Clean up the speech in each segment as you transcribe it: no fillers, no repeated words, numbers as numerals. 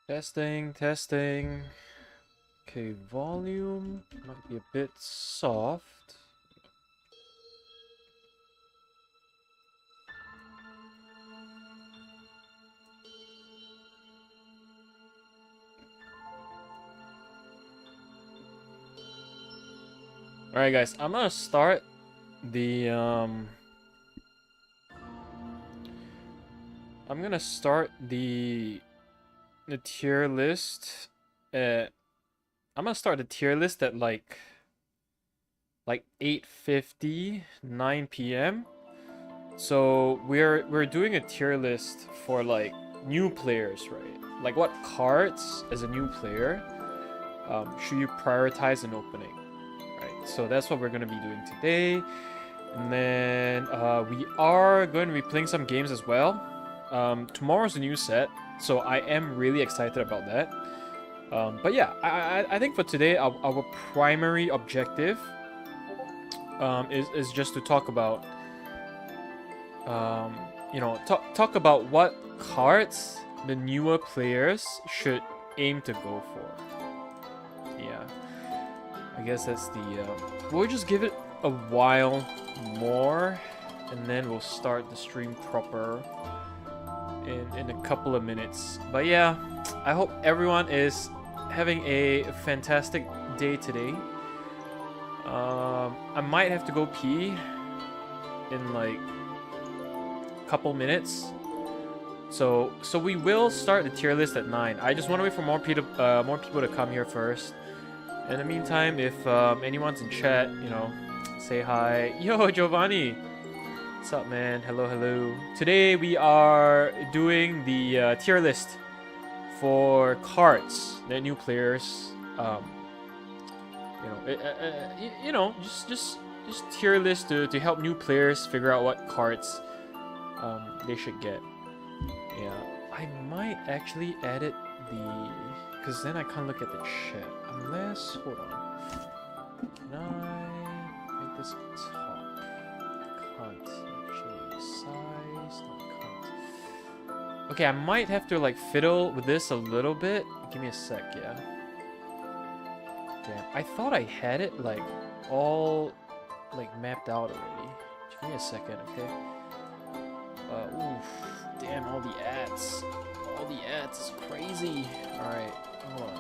Testing, testing. Okay, volume might be a bit soft. Alright guys, I'm gonna start the the tier list at I'm gonna start the tier list at like 8:50, 9 p.m. So we're doing a tier list for like new players, right? Like what cards as a new player should you prioritize in opening, right? So that's what we're gonna be doing today. And then we are going to be playing some games as well. Tomorrow's a new set, so I am really excited about that. But yeah, I think for today, our primary objective is just to talk about, talk about what cards the newer players should aim to go for. Yeah, I guess that's the. We'll just give it a while more, and then we'll start the stream proper in a couple of minutes. But yeah, I hope everyone is having a fantastic day today. I might have to go pee in like a couple minutes. So we will start the tier list at 9. I just want to wait for more people to come here first. In the meantime, if anyone's in chat, say hi. Yo, Giovanni! What's up, man? Hello, hello. Today we are doing the tier list for cards that new players, just tier list to help new players figure out what cards they should get. Yeah, I might actually edit because then I can't look at the chat unless, hold on, can I make this top? Can't actually size, not can't. Okay, I might have to like fiddle with this a little bit. Give me a sec, yeah. Damn, I thought I had it like all like mapped out already. Give me a second, okay? Oof, damn, all the ads. All the ads is crazy. Alright, hold on.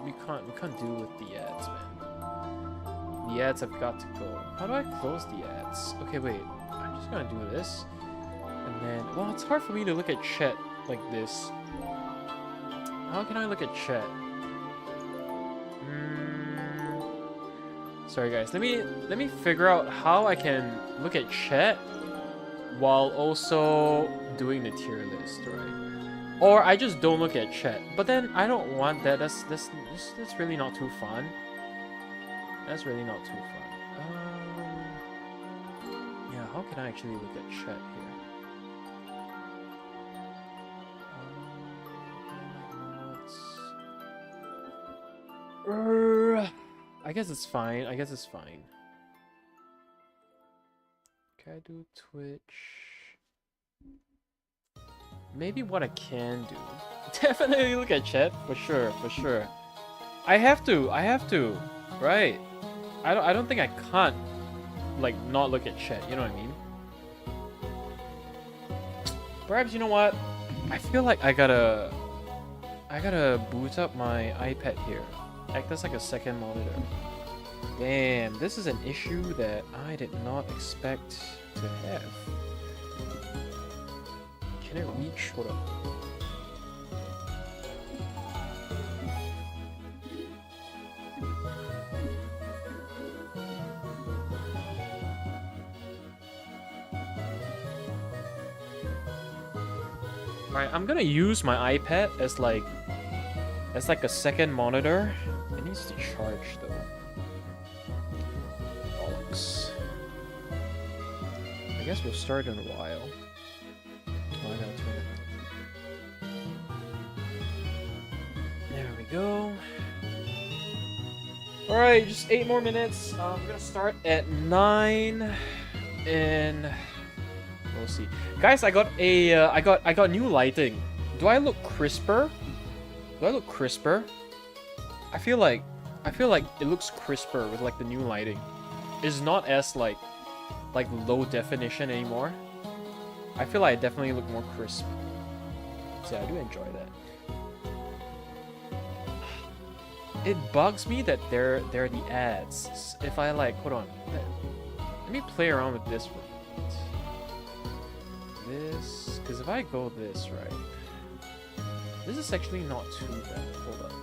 We can't do with the ads, man. The ads have got to go. How do I close the ads? Okay, wait. I'm just gonna do this. And then, well, it's hard for me to look at chat like this. How can I look at chat? Sorry guys, let me figure out how I can look at chat while also doing the tier list, right? Or I just don't look at chat. But then I don't want that. That's really not too fun. That's really not too fun. Yeah, how can I actually look at chat here? I guess it's fine. I guess it's fine. Can I do Twitch? Maybe what I can do. Definitely look at chat, for sure, for sure. I have to, right? I don't think I can't, like, not look at chat, you know what I mean? Perhaps, you know what? I feel like I gotta boot up my iPad here. Act as like a second monitor. Damn, this is an issue that I did not expect to have. Can it reach? Hold up. Alright, I'm gonna use my iPad as like a second monitor. It needs to charge though. Bollocks. I guess we'll start in a while. Oh, I gotta turn it on. go. Alright, just 8 more minutes. I'm gonna start at 9 and we'll see. Guys, I got a I got new lighting. Do I look crisper? Do I look crisper? I feel like it looks crisper with like the new lighting. It's not as like low definition anymore. I feel like I definitely look more crisp. So yeah, I do enjoy that. It bugs me that there are the ads. If I like, hold on, let me play around with this one. This, because if I go this right, this is actually not too bad. Hold up.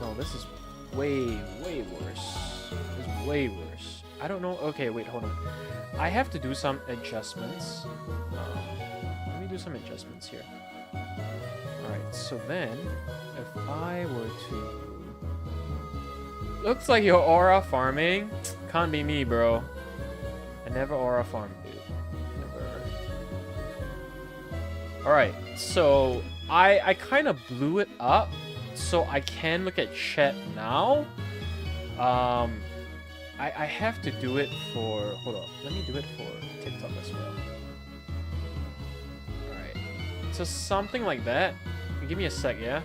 No, this is way worse. This is way worse. I don't know. Okay, wait, hold on. I have to do some adjustments. Let me do some adjustments here. Alright, so then, if I were to... Looks like you're aura farming. Can't be me, bro. I never aura farm, dude. Never. Alright, so I kind of blew it up, so I can look at chat now. I have to do it for... Hold on, let me do it for TikTok as well. Alright, so something like that. Give me a sec, yeah?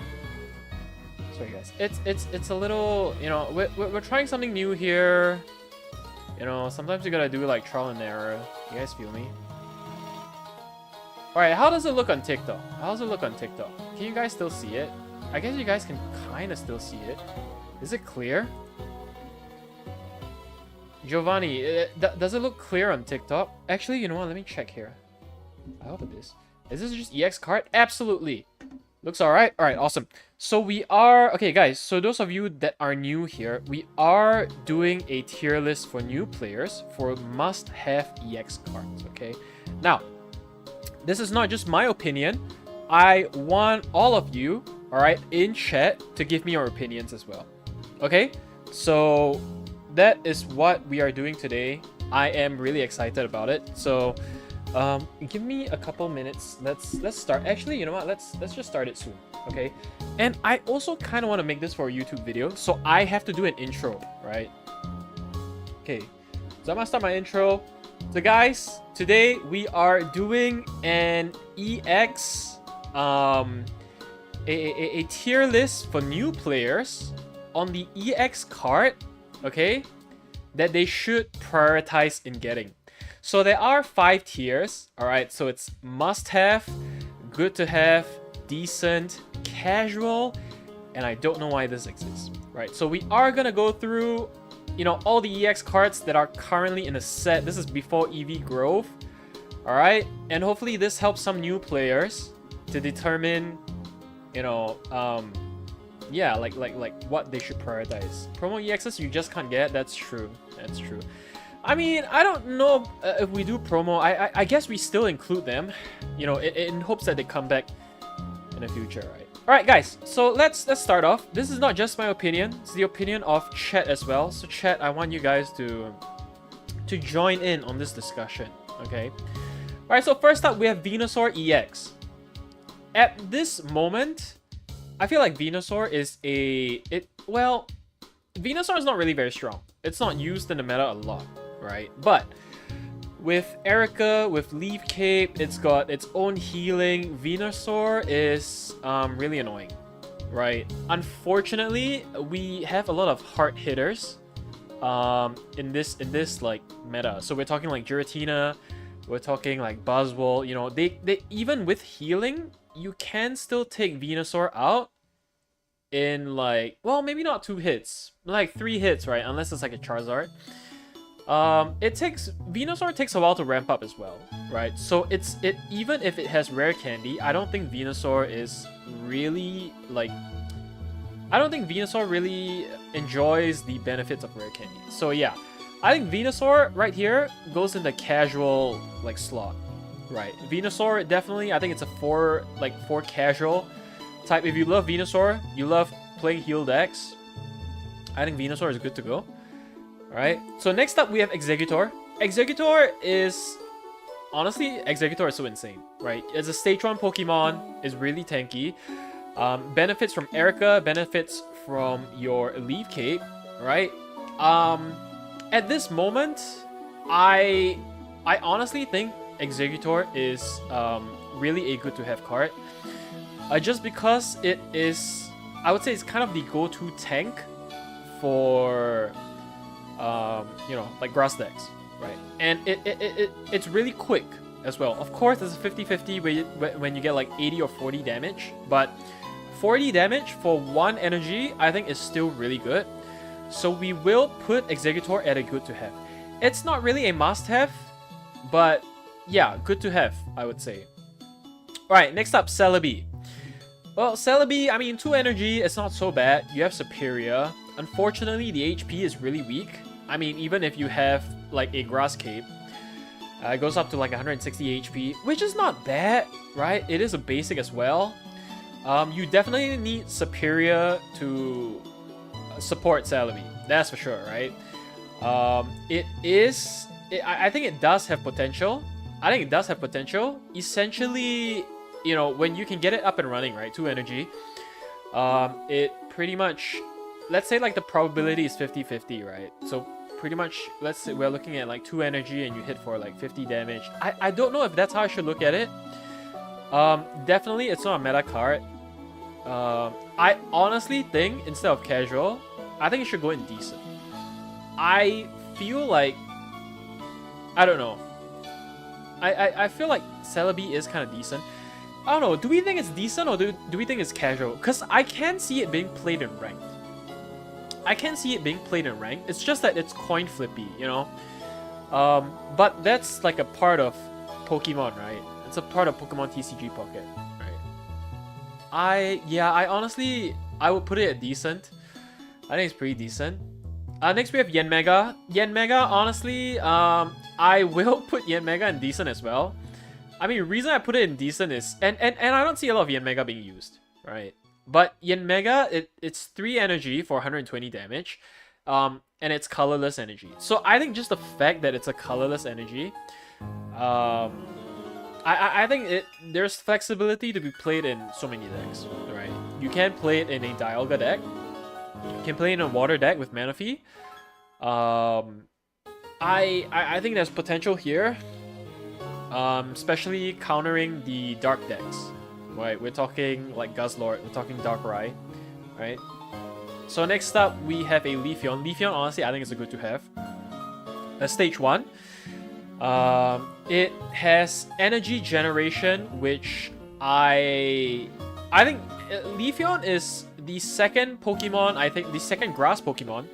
Sorry guys, it's a little, you know, we're trying something new here. You know, sometimes you gotta do like trial and error. You guys feel me? Alright, how does it look on TikTok? How does it look on TikTok? Can you guys still see it? I guess you guys can kind of still see it. Is it clear? Giovanni, does it look clear on TikTok? Actually, you know what? Let me check here. I hope it is. Is this just EX card? Absolutely. Looks alright. Alright, awesome. So we are... Okay, guys. So those of you that are new here, we are doing a tier list for new players for must-have EX cards, okay? Now, this is not just my opinion. I want all of you, alright, in chat to give me your opinions as well. Okay? So that is what we are doing today. I am really excited about it. So... give me a couple minutes. Let's start. Actually, you know what? Let's just start it soon, okay? And I also kind of want to make this for a YouTube video, so I have to do an intro, right? Okay, so I'm gonna start my intro. So guys, today we are doing an EX, a tier list for new players on the EX card, okay? That they should prioritize in getting. So there are 5 tiers, alright? So it's must-have, good to have, decent, casual, and I don't know why this exists, right? So we are gonna go through, you know, all the EX cards that are currently in the set. This is before EV growth, alright? And hopefully this helps some new players to determine, you know, yeah, like what they should prioritize. Promo EXs you just can't get, that's true, that's true. I mean, I don't know if we do promo. I guess we still include them, you know, in hopes that they come back in the future, right? All right, guys. So let's start off. This is not just my opinion; it's the opinion of chat as well. So chat, I want you guys to join in on this discussion. Okay. All right. So first up, we have Venusaur EX. At this moment, I feel like Venusaur is well, Venusaur is not really very strong. It's not used in the meta a lot. Right, but with Erica, with Leaf Cape, it's got its own healing. Venusaur is really annoying, right? Unfortunately, we have a lot of hard hitters in this like meta. So we're talking like Giratina, we're talking like Buzzwole. You know, they even with healing, you can still take Venusaur out in like, well, maybe not 2 hits, like 3 hits, right? Unless it's like a Charizard. Venusaur takes a while to ramp up as well, right? So even if it has rare candy, I don't think Venusaur is really like, I don't think Venusaur really enjoys the benefits of rare candy. So yeah, I think Venusaur right here goes in the casual like slot, right? Venusaur definitely, I think it's a 4 casual type. If you love Venusaur, you love playing heal decks, I think Venusaur is good to go. Alright, so next up we have Exeggutor. Exeggutor is... Honestly, Exeggutor is so insane, right? It's a stage 1 Pokemon, it's really tanky. Benefits from Erica, benefits from your Leaf Cape, right? At this moment, I honestly think Executor is really a good to have card. Just because it is, I would say it's kind of the go-to tank for you know, like grass decks, right? And it's really quick as well. Of course, it's a 50-50 when you get like 80 or 40 damage, but 40 damage for 1 energy, I think is still really good. So we will put Executor at a good to have. It's not really a must-have, but yeah, good to have, I would say. Alright, next up, Celebi. Well, Celebi, I mean, 2 energy, it's not so bad. You have Superior. Unfortunately, the HP is really weak. I mean, even if you have like a Grass Cape, it goes up to like 160 HP, which is not bad, right? It is a basic as well. You definitely need Superior to support Celebi, that's for sure, right? I think it does have potential. Essentially, you know, when you can get it up and running, right? 2 energy, it pretty much, let's say like the probability is 50-50, right? So pretty much, let's say we're looking at like 2 energy and you hit for like 50 damage. I don't know if that's how I should look at it. Definitely it's not a meta card. I honestly think instead of casual, I think it should go in decent. I feel like, I don't know. I feel like Celebi is kind of decent. I don't know, do we think it's decent or do we think it's casual? Because I can see it being played in ranked. It's just that it's coin flippy, you know? But that's like a part of Pokemon, right? It's a part of Pokemon TCG Pocket, right? I honestly, I would put it at decent. I think it's pretty decent. Next we have Yanmega. Yanmega, honestly, I will put Yanmega in decent as well. I mean, the reason I put it in decent is, and I don't see a lot of Yanmega being used, right? But Yanmega, it's 3 energy for 120 damage, and it's colorless energy. So I think just the fact that it's a colorless energy, I think there's flexibility to be played in so many decks, right? You can play it in a Dialga deck. You can play it in a water deck with Manaphy. I think there's potential here, especially countering the dark decks. Right, we're talking like Guzzlord, we're talking Darkrai, right? So next up, we have a Leafeon. Leafeon, honestly, I think it's a good to have. Stage 1. It has energy generation, which I think Leafeon is the second Pokemon, I think the second grass Pokemon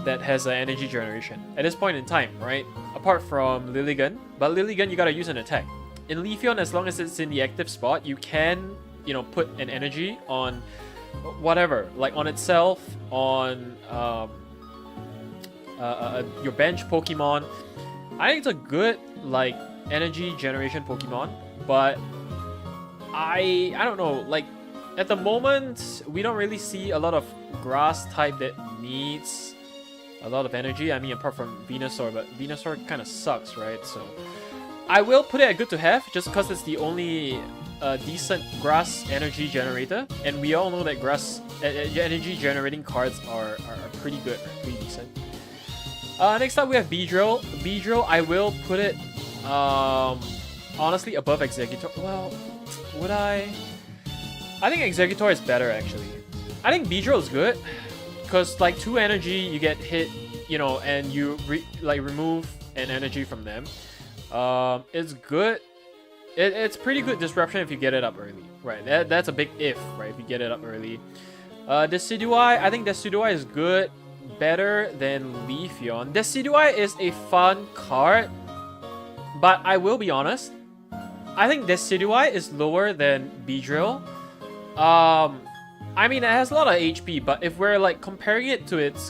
that has an energy generation at this point in time, right? Apart from Lilligant, but Lilligant you gotta use an attack. In Leafeon, as long as it's in the active spot, you can, you know, put an energy on whatever, like on itself, on your bench Pokemon. I think it's a good like energy generation Pokemon, but I don't know, like at the moment we don't really see a lot of grass type that needs a lot of energy. I mean, apart from Venusaur, but Venusaur kind of sucks, right? So I will put it at good to have just because it's the only decent grass energy generator, and we all know that grass energy generating cards are pretty good, pretty decent. Next up we have Beedrill. Beedrill, I will put it honestly above Executor. Well, would I think Executor is better actually. I think Beedrill is good because like 2 energy you get hit, you know, and you remove an energy from them. It's good. It's pretty good disruption if you get it up early, right? That's a big if, right? If you get it up early. Decidueye, I think Decidueye is good, better than Leafeon. Decidueye is a fun card, but I will be honest, I think Decidueye is lower than Beedrill. I mean, it has a lot of HP, but if we're like comparing it to its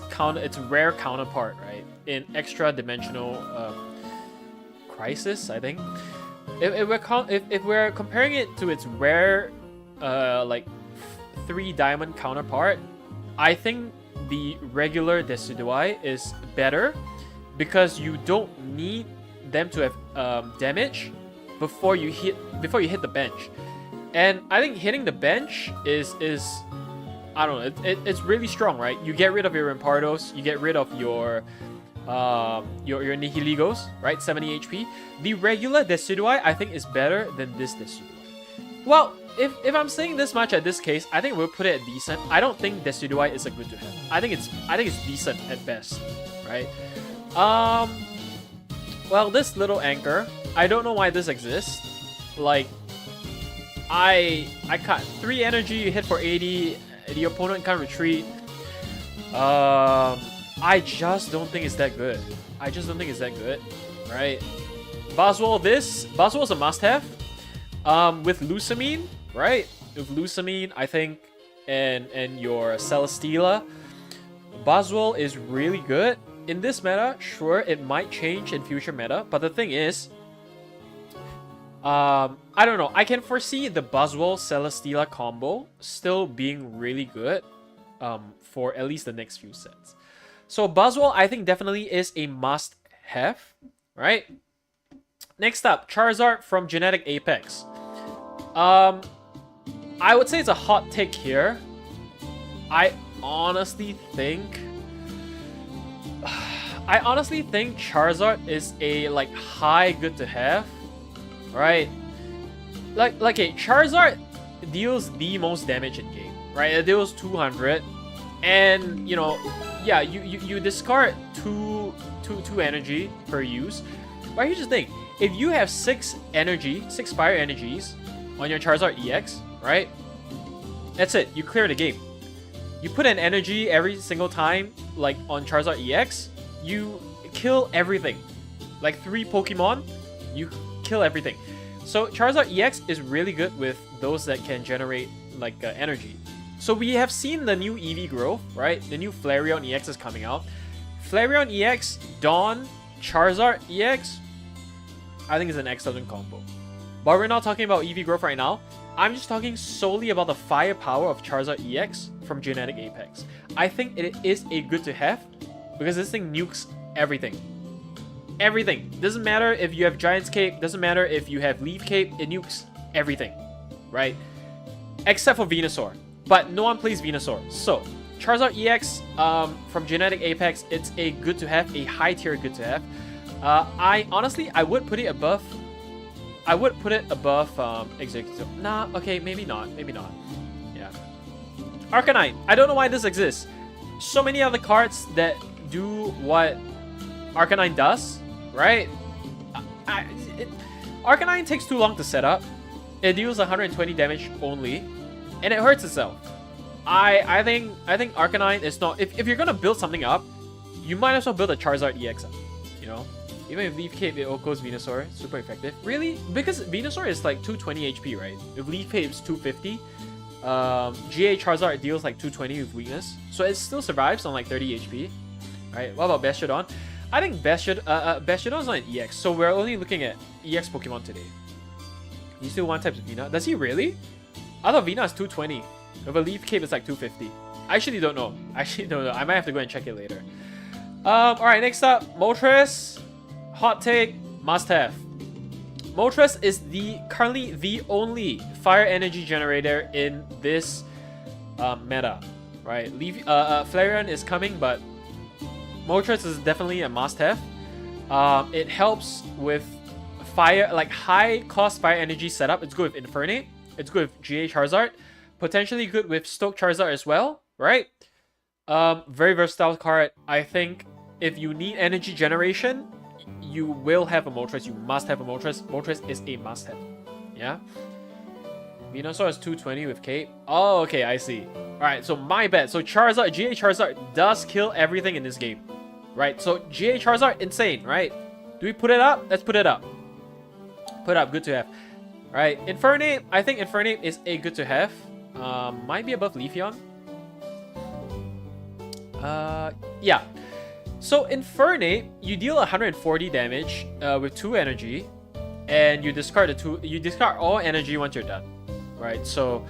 rare counterpart, right, in extra dimensional Crisis, I think. If we're comparing it to its rare, like 3 diamond counterpart, I think the regular Decidueye is better because you don't need them to have damage before you hit the bench. And I think hitting the bench is I don't know, it's really strong, right? You get rid of your Rampardos, you get rid of your Nihiligos, right? 70 HP. The regular Decidui, I think, is better than this Decidui. Well, if I'm saying this much at this case, I think we'll put it at decent. I don't think Decidui is a good to have. I think it's decent at best, right? Well, this little anchor, I don't know why this exists. Like, I cut 3 energy, you hit for 80, the opponent can't retreat. I just don't think it's that good. I just don't think it's that good, right? Boswell's a must-have. With Lucamine, right? With Lucamine, I think, and your Celesteela, Boswell is really good. In this meta, sure, it might change in future meta, but the thing is, I don't know. I can foresee the Boswell-Celesteela combo still being really good for at least the next few sets. So Boswell, I think, definitely is a must-have, right? Next up, Charizard from Genetic Apex. I would say it's a hot take here. I honestly think Charizard is a like high good to have, right? Like okay, Charizard deals the most damage in game, right? It deals 200, and you know, yeah, you discard two energy per use. But here's the thing: if you have 6 fire energies on your Charizard EX, right? That's it. You clear the game. You put an energy every single time, like on Charizard EX, you kill everything. Like 3 Pokemon, you kill everything. So Charizard EX is really good with those that can generate like energy. So we have seen the new EV growth, right? The new Flareon EX is coming out. Flareon EX, Dawn, Charizard EX, I think is an excellent combo. But we're not talking about EV growth right now. I'm just talking solely about the firepower of Charizard EX from Genetic Apex. I think it is a good to have because this thing nukes everything. Everything. Doesn't matter if you have Giant's Cape, doesn't matter if you have Leaf Cape, it nukes everything, right? Except for Venusaur. But no one plays Venusaur. So, Charizard EX from Genetic Apex, it's a good to have, a high tier good to have. I would put it above Executive. Nah, okay, maybe not. Yeah. Arcanine. I don't know why this exists. So many other cards that do what Arcanine does, right? Arcanine takes too long to set up. It deals 120 damage only, and it hurts itself. I think Arcanine is not. If you're gonna build something up, you might as well build a Charizard EX up. You know. Even if Leaf Cape, it Oko's Venusaur, super effective. Really? Because Venusaur is like 220 HP, right? If Leaf Cape is 250, GA Charizard deals like 220 with weakness. So it still survives on like 30 HP. Right? What about Bastiodon? I think Bastiodon is not an EX, so we're only looking at EX Pokemon today. He still one types of Vina. Does he really? I thought Vina is 220. With a Leaf Cape, it's like 250. I actually don't know. I might have to go and check it later. Alright, next up, Moltres. Hot take, must have. Moltres is currently the only fire energy generator in this meta, right? Flareon is coming, but Moltres is definitely a must have. It helps with fire, like high cost fire energy setup. It's good with Infernape. It's good with GA Charizard. Potentially good with Stoke Charizard as well, right? Very versatile card. I think if you need energy generation, you will have a Moltres. You must have a Moltres. Moltres is a must-have. Yeah? Venusaur is 220 with Cape. Oh, okay, I see. Alright, so my bad. So Charizard, GA Charizard does kill everything in this game. Right? So GA Charizard, insane, right? Do we put it up? Let's put it up. Put it up, good to have. Alright, Infernape. I think Infernape is a good to have. Might be above Leafeon. Yeah. So Infernape, you deal 140 damage with 2 energy, and you discard all energy once you're done, right? So,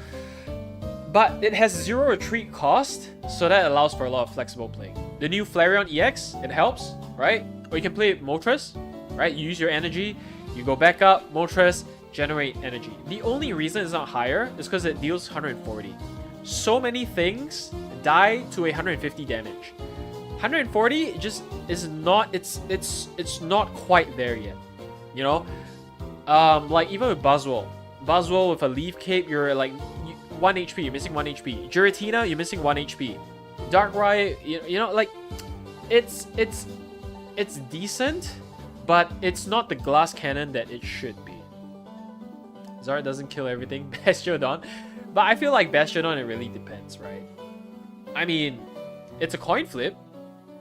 but it has 0 retreat cost, so that allows for a lot of flexible playing. The new Flareon EX, it helps, right? Or you can play Moltres, right? You use your energy, you go back up, Moltres, generate energy. The only reason it's not higher is because it deals 140. So many things die to 150 damage. 140 just is not, it's not quite there yet, you know. Like even with Buzzwole with a leaf cape, you're like 1 HP, you're missing 1 HP. Giratina, you're missing 1 HP. Darkrai, you know, like it's decent, but it's not the glass cannon that it should be. Zard doesn't kill everything. Bastiodon, but I feel like Bastiodon, it really depends, right? I mean, it's a coin flip.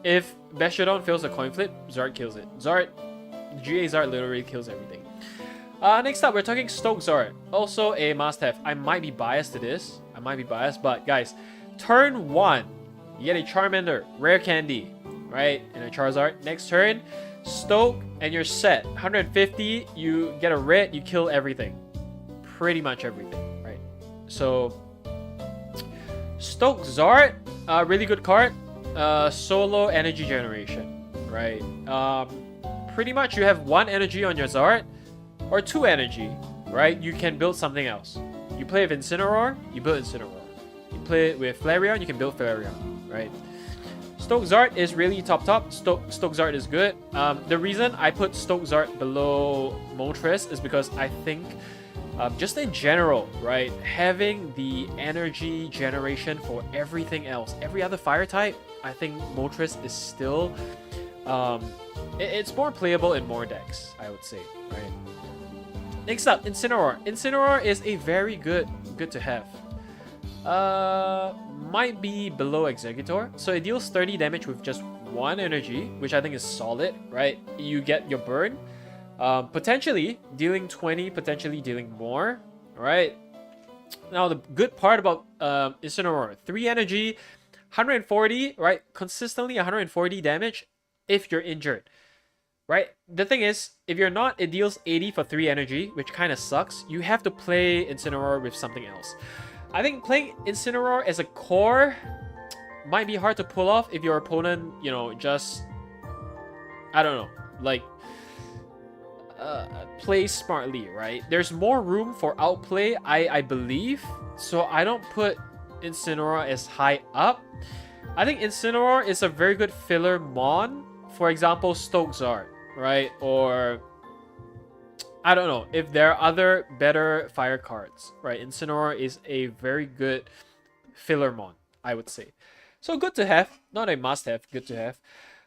If Bastiodon fails a coin flip, Zard kills it. GA Zard literally kills everything. Next up, we're talking Stoke Zard. Also a must-have. I might be biased to this. I might be biased, but guys, turn 1, you get a Charmander, rare candy, right? And a Charizard. Next turn, Stoke, and you're set. 150, you get a red, you kill everything. Pretty much everything, right? So, Stoke Zard, really good card. Solo energy generation, right? Pretty much you have 1 energy on your Zard, or 2 energy, right? You can build something else. You play with Incineroar, you build Incineroar. You play it with Flareon, you can build Flareon, right? Stoke Zard is really top. Stoke Zard is good. The reason I put Stoke Zard below Moltres is because I think, just in general, right, having the energy generation for everything else, every other fire type, I think Moltres is still, it's more playable in more decks, I would say, right? Next up, Incineroar. Incineroar is a very good to have. Might be below Executor. So it deals 30 damage with just 1 energy, which I think is solid, right? You get your burn. Potentially dealing 20, potentially dealing more, right? Now, the good part about Incineroar, 3 energy, 140, right? Consistently 140 damage if you're injured. Right? The thing is, if you're not, it deals 80 for 3 energy, which kind of sucks. You have to play Incineroar with something else. I think playing Incineroar as a core might be hard to pull off if your opponent, you know, just, I don't know, like, plays smartly, right? There's more room for outplay, I believe, so I don't put Incineroar as high up. I think Incineroar is a very good filler mon. For example, Stoke Zard, right? Or I don't know if there are other better fire cards, right? Incineroar is a very good filler mon, I would say. So good to have, not a must-have, good to have.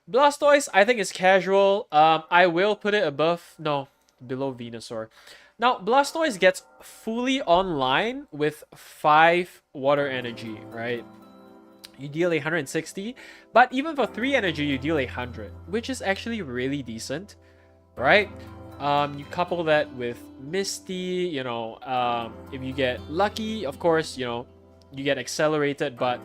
Blastoise, I think is casual. I will put it below Venusaur. Now, Blastoise gets fully online with 5 water energy, right? You deal 160, but even for 3 energy, you deal 100, which is actually really decent, right? You couple that with Misty, you know, if you get lucky, of course, you know, you get accelerated, but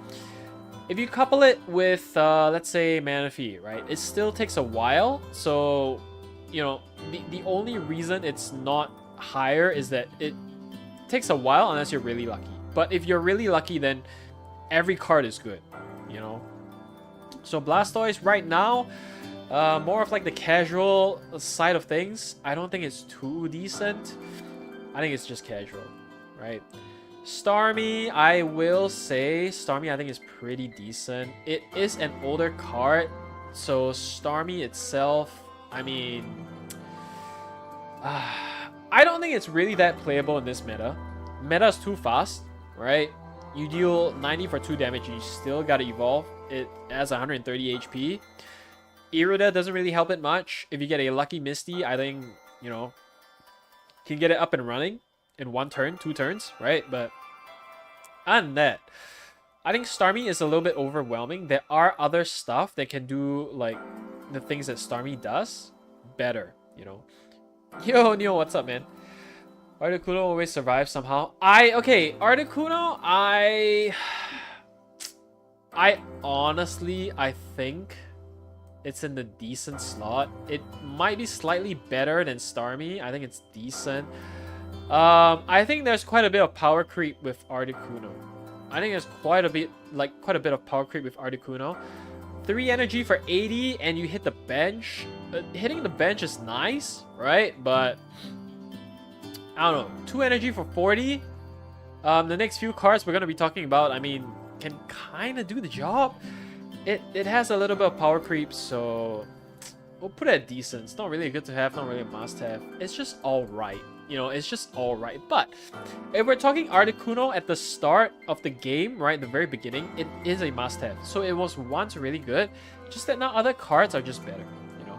if you couple it with, let's say, Manaphy, right, it still takes a while, so, you know, the only reason it's not higher is that it takes a while unless you're really lucky. But if you're really lucky, then every card is good, you know. So Blastoise right now, more of like the casual side of things. I don't think it's too decent. I think it's just casual, right? Starmie, I will say Starmie I think is pretty decent. It is an older card, so Starmie itself, I mean, I don't think it's really that playable in this meta. Meta is too fast, right? You deal 90 for 2 damage, you still gotta evolve. It has 130 HP. Irida doesn't really help it much. If you get a lucky Misty, I think, you know, can get it up and running in 1 turn, 2 turns, right? But other than that, I think Starmie is a little bit overwhelming. There are other stuff that can do, like, the things that Starmie does better, you know. Yo, Neo, what's up, man? Articuno always survives somehow. Articuno, I honestly, I think it's in the decent slot. It might be slightly better than Starmie. I think it's decent. I think there's quite a bit of power creep with Articuno. I think there's quite a bit of power creep with Articuno. 3 energy for 80 and you hit the bench. Hitting the bench is nice, right? But I don't know, 2 energy for 40. The next few cards we're going to be talking about, I mean, can kind of do the job. It has a little bit of power creep, so we'll put it at decent. It's not really a good to have, not really a must have. It's just alright. You know, it's just alright. But if we're talking Articuno at the start of the game, right, the very beginning, it is a must have. So it was once really good, just that now other cards are just better, you know.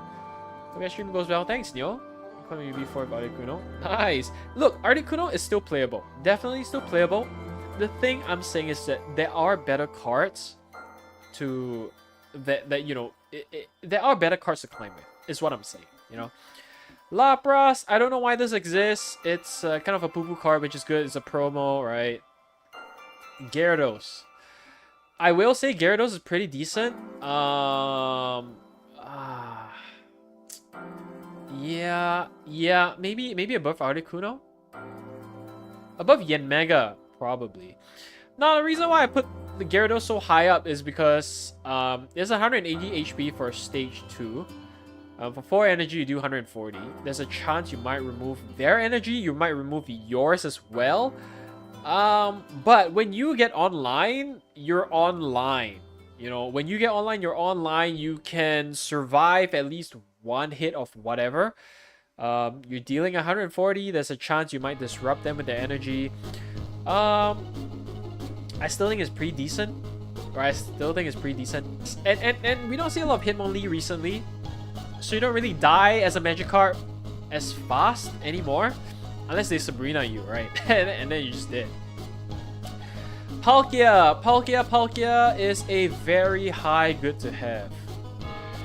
Okay, stream goes well. Thanks, Neil. Coming before Articuno. Nice. Look, Articuno is still playable. Definitely still playable. The thing I'm saying is that there are better cards to that you know, there are better cards to climb with, is what I'm saying, you know. Lapras, I don't know why this exists. It's kind of a poo-poo card, which is good. It's a promo, right? Gyarados. I will say Gyarados is pretty decent. Yeah, maybe above Articuno. Above Yanmega, probably. Now, the reason why I put the Gyarados so high up is because there's 180 HP for stage 2. For 4 energy, you do 140. There's a chance you might remove their energy. You might remove yours as well. But when you get online, you're online. You know, when you get online, you're online. You can survive at least one hit of whatever. You're dealing 140. There's a chance you might disrupt them with their energy. I still think it's pretty decent. Or I still think it's pretty decent. And we don't see a lot of Hitmonlee recently. So you don't really die as a Magikarp as fast anymore. Unless they Sabrina you, right? and then you just did. Palkia is a very high good to have.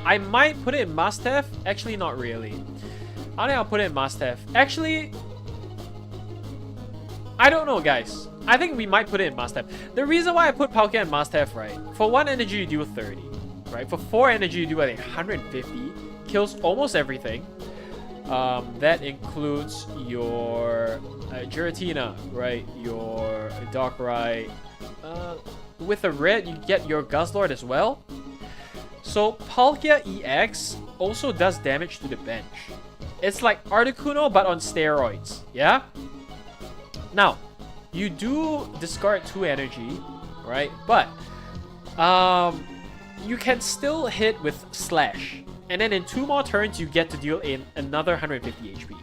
I might put it in must have. Actually, not really. I think I'll put it in must have. Actually, I don't know, guys. I think we might put it in must have. The reason why I put Palkia in must have, right? For 1 energy, you do 30. Right? For 4 energy, you do, I think, 150. Kills almost everything. That includes your Giratina, right? Your Darkrai. With a red, you get your Guzzlord as well. So Palkia EX also does damage to the bench. It's like Articuno but on steroids, yeah? Now, you do discard 2 energy, right? But you can still hit with Slash. And then in 2 more turns, you get to deal in another 150 HP.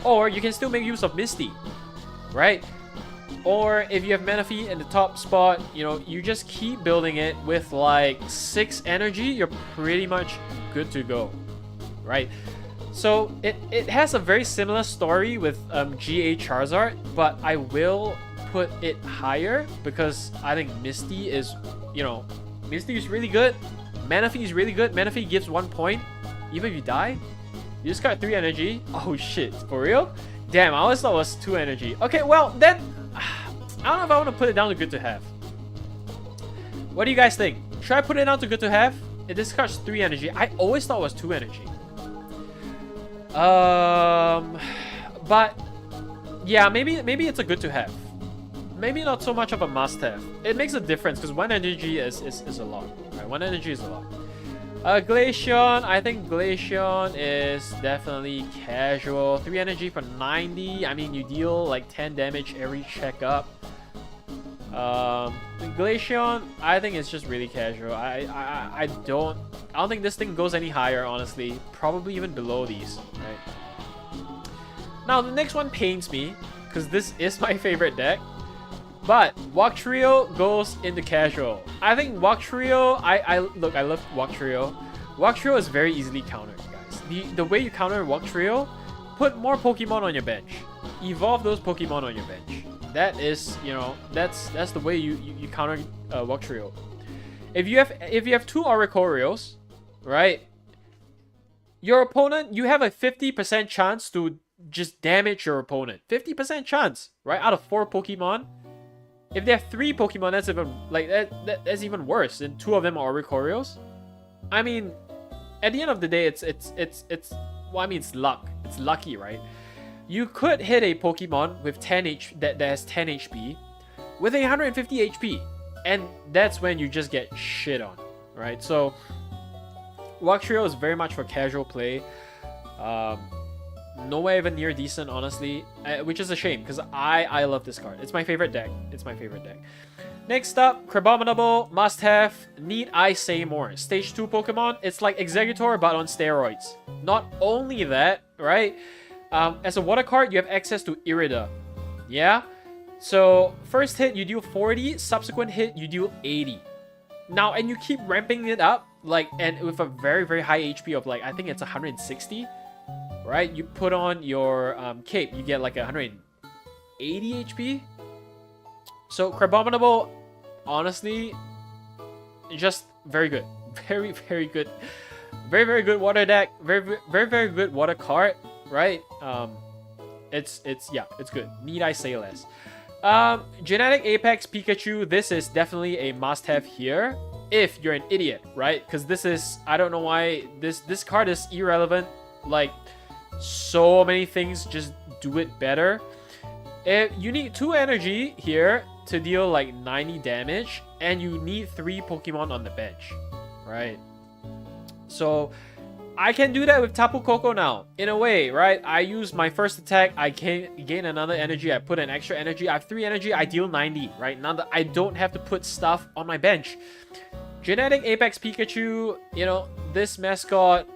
Or you can still make use of Misty, right? Or if you have Manaphy in the top spot, you know, you just keep building it with like 6 energy, you're pretty much good to go, right? So it has a very similar story with GA Charizard, but I will put it higher because I think Misty is, you know, Misty is really good. Manaphy is really good. Manaphy gives 1 point. Even if you die, you just got 3 energy. Oh shit, for real? Damn, I always thought it was 2 energy. Okay, well then, I don't know if I want to put it down to good to have. What do you guys think? Should I put it down to good to have? It discards 3 energy. I always thought it was 2 energy. But yeah, maybe it's a good to have. Maybe not so much of a must have. It makes a difference because 1 energy is a lot. Right? 1 energy is a lot. Glaceon, I think Glaceon is definitely casual. 3 energy for 90. I mean, you deal like 10 damage every checkup. Glaceon, I think it's just really casual. I don't think this thing goes any higher, honestly. Probably even below these, right? Now, the next one pains me because this is my favorite deck. But Walk-Trio goes into casual. I think Walk-Trio, look, I love Walk-Trio. Walk-Trio is very easily countered, guys. The way you counter Walk-Trio, put more Pokemon on your bench. Evolve those Pokemon on your bench. That is, you know, that's the way you counter Walk-Trio. If you have 2 Oricorios, right? Your opponent, you have a 50% chance to just damage your opponent. 50% chance, right? Out of 4 Pokemon. If they have 3 Pokemon, that's even like that's even worse. And 2 of them are Oricorios. I mean, at the end of the day, it's well, I mean, it's luck. It's lucky, right? You could hit a Pokemon with 10 that has 10 HP with 150 HP, and that's when you just get shit on, right? So Walk-Trio is very much for casual play. nowhere even near decent, honestly, which is a shame because I love this card. It's my favorite deck. It's my favorite deck. Next up, Crabominable, must have. Need I say more? Stage 2 Pokemon. It's like Exeggutor but on steroids. Not only that, right? As a water card, you have access to Irida. Yeah? So, first hit, you deal 40. Subsequent hit, you deal 80. Now, and you keep ramping it up, like, and with a very, very high HP of, like, I think it's 160. Right? You put on your cape, you get like 180 HP. So, Crabominable, honestly, just very good. Very, very good. Very, very good water deck. Very, very, very good water card, right? It's good. Need I say less? Genetic Apex Pikachu, this is definitely a must-have here if you're an idiot, right? Because this is, I don't know why this card is irrelevant. Like, so many things just do it better. You need 2 energy here to deal like 90 damage, and you need 3 Pokemon on the bench, right? So I can do that with Tapu Koko now, in a way, right? I use my first attack, I can gain another energy, I put an extra energy, I have 3 energy, I deal 90, right? Now that I don't have to put stuff on my bench. Genetic Apex Pikachu, you know, this mascot,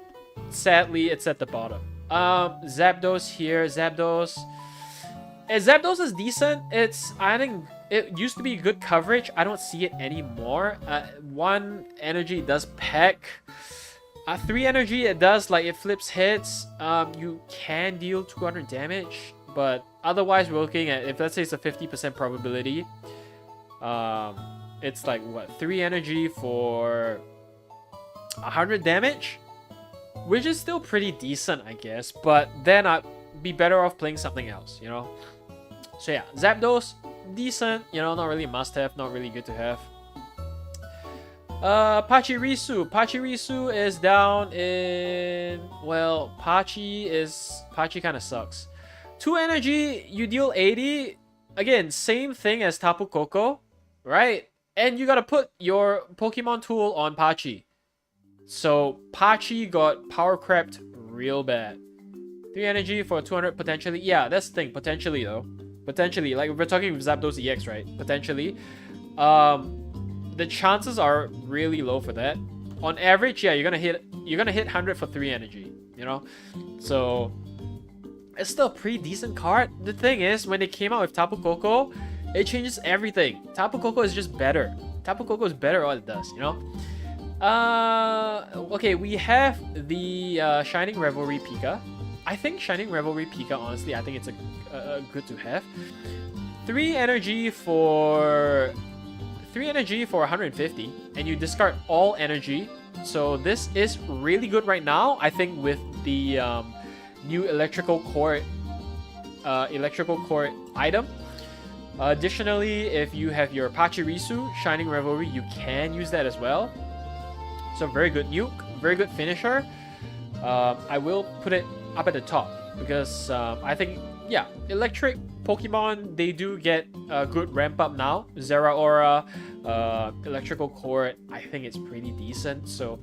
sadly, it's at the bottom. Zapdos here, Zapdos. Zapdos is decent. I think it used to be good coverage. I don't see it anymore. 1 energy does peck. 3 energy, it does, like, it flips hits. You can deal 200 damage, but otherwise we're looking at, if let's say it's a 50% probability, it's like, what, 3 energy for 100 damage? Which is still pretty decent, I guess, but then I'd be better off playing something else, you know? So yeah, Zapdos, decent, you know, not really a must-have, not really good to have. Pachirisu. Pachirisu is down in... Well, Pachi kind of sucks. 2 energy, you deal 80. Again, same thing as Tapu Koko, right? And you gotta put your Pokemon tool on Pachi. So, Pachi got power crept real bad. 3 energy for 200 potentially. Yeah, that's the thing. Potentially, though. Potentially. Like, we're talking with Zapdos EX, right? Potentially. The chances are really low for that. On average, yeah, you're gonna hit 100 for 3 energy, you know? So, it's still a pretty decent card. The thing is, when they came out with Tapu Koko, it changes everything. Tapu Koko is just better. Tapu Koko is better at what it does, you know? Okay, we have the Shining Revelry Pika. I think Shining Revelry Pika, honestly, I think it's a good to have. 3 energy for 150, and you discard all energy. So this is really good right now, I think, with the new electrical core item. Additionally, if you have your Pachirisu Shining Revelry, you can use that as well. So very good nuke, very good finisher. I will put it up at the top because I think, yeah, electric Pokemon, they do get a good ramp up now. Zeraora, electrical core, I think it's pretty decent. So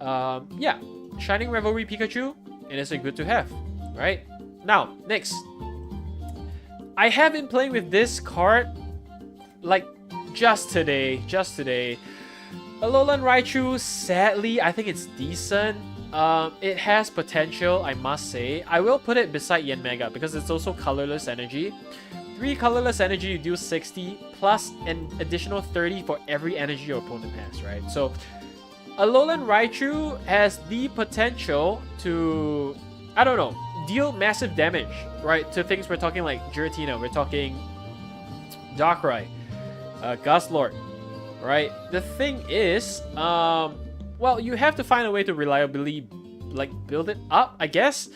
yeah, Shining Revelry Pikachu, it is a good to have, right? Now, next. I have been playing with this card like just today. Alolan Raichu, sadly, I think it's decent. It has potential, I must say. I will put it beside Yanmega because it's also colorless energy. 3 colorless energy, you deal 60 plus an additional 30 for every energy your opponent has, right? So Alolan Raichu has the potential to, I don't know, deal massive damage, right? To things we're talking like Giratina, we're talking Darkrai, Guzzlord, right? The thing is, well, you have to find a way to reliably, like, build it up, I guess.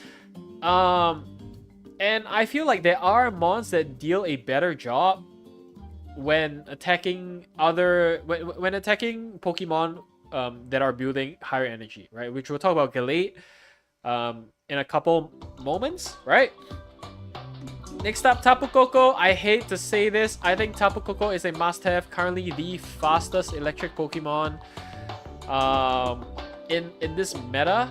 And I feel like there are mons that deal a better job when attacking when attacking Pokemon that are building higher energy, right? Which we'll talk about Galate in a couple moments, right? Next up, Tapu Koko. I hate to say this. I think Tapu Koko is a must-have. Currently the fastest electric Pokemon in this meta.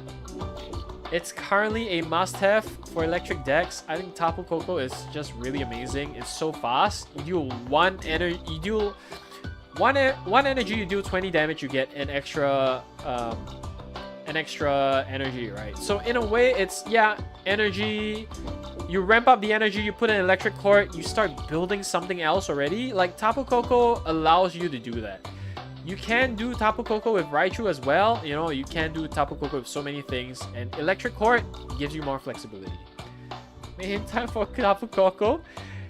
It's currently a must-have for electric decks. I think Tapu Koko is just really amazing. It's so fast. You deal one energy, one energy, you deal 20 damage, you get an extra energy, right? So in a way, it's, yeah, energy. You ramp up the energy, you put an electric cord, you start building something else already. Like Tapu Koko allows you to do that. You can do Tapu Koko with Raichu as well. You know, you can do Tapu Koko with so many things. And electric cord gives you more flexibility. Man, time for Tapu Koko?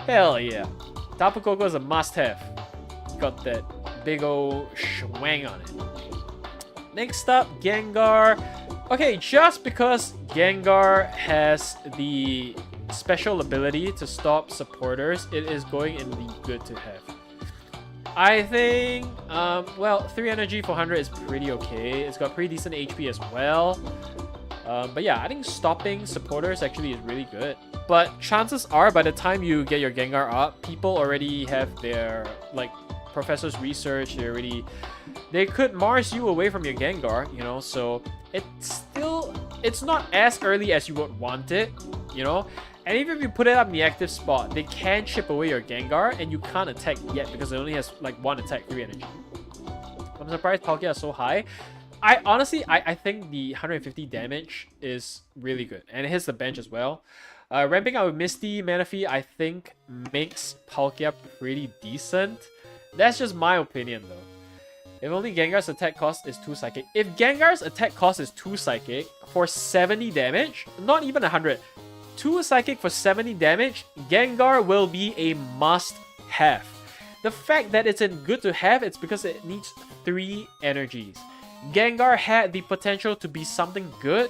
Hell yeah. Tapu Koko is a must-have. Got that big ol' schwang on it. Next up, Gengar. Okay, just because Gengar has the special ability to stop supporters, it is going in the good to have. I think, well, 3 energy for 100 is pretty okay. It's got pretty decent HP as well. But yeah, I think stopping supporters actually is really good. But chances are, by the time you get your Gengar up, people already have their, like, professor's research. They could Mars you away from your Gengar, you know, so it's not as early as you would want it, you know. And even if you put it up in the active spot, they can chip away your Gengar, and you can't attack yet because it only has like 1 attack, 3 energy. I'm surprised Palkia is so high. I think the 150 damage is really good, and it hits the bench as well. Ramping up with Misty, Manaphy, I think makes Palkia pretty decent. That's just my opinion though. If only Gengar's attack cost is 2 psychic. If Gengar's attack cost is 2 psychic for 70 damage, not even 100. 2 psychic for 70 damage, Gengar will be a must-have. The fact that it's in good to have, it's because it needs 3 energies. Gengar had the potential to be something good.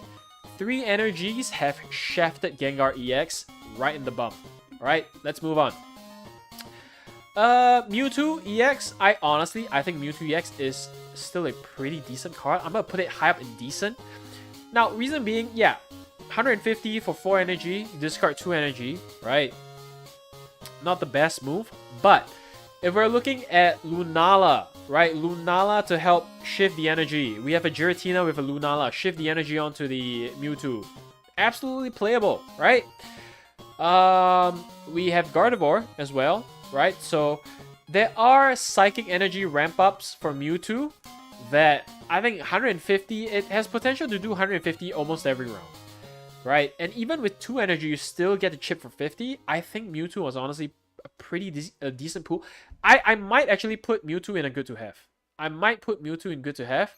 3 energies have shafted Gengar EX right in the bum. Alright, let's move on. Mewtwo EX, I think Mewtwo EX is still a pretty decent card. I'm gonna put it high up in decent. Now, reason being, yeah, 150 for 4 energy, discard 2 energy, right? Not the best move, but if we're looking at Lunala, right? Lunala to help shift the energy. We have a Giratina with a Lunala, shift the energy onto the Mewtwo. Absolutely playable, right? We have Gardevoir as well, right? So there are psychic energy ramp ups for Mewtwo that I think 150, it has potential to do 150 almost every round. Right, and even with 2 energy, you still get a chip for 50. I think Mewtwo was honestly a pretty decent pool. I might actually put Mewtwo in a good to have. I might put Mewtwo in good to have.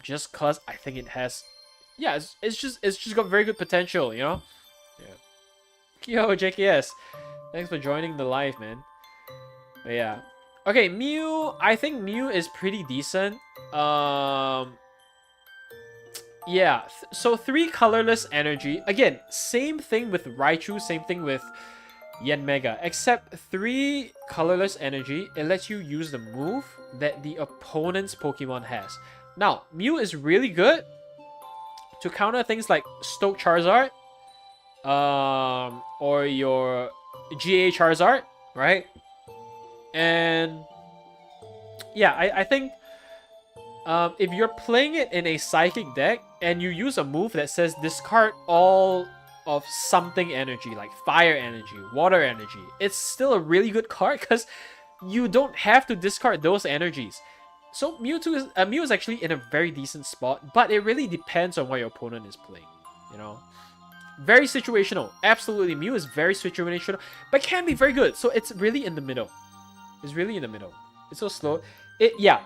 Just cause I think it has, yeah, it's just got very good potential, you know. Yeah. Yo, JKS, thanks for joining the live, man. But yeah. Okay, Mew. I think Mew is pretty decent. Yeah, so 3 colorless energy. Again, same thing with Raichu, same thing with Yanmega. Except 3 colorless energy, it lets you use the move that the opponent's Pokemon has. Now, Mew is really good to counter things like Stoke Charizard, or your GA Charizard, right? And yeah, I think if you're playing it in a Psychic deck and you use a move that says discard all of something energy, like fire energy, water energy, it's still a really good card because you don't have to discard those energies. So Mew is actually in a very decent spot, but it really depends on what your opponent is playing, you know? Very situational. Absolutely, Mew is very situational, but can be very good. So it's really in the middle. It's really in the middle. It's so slow. Yeah,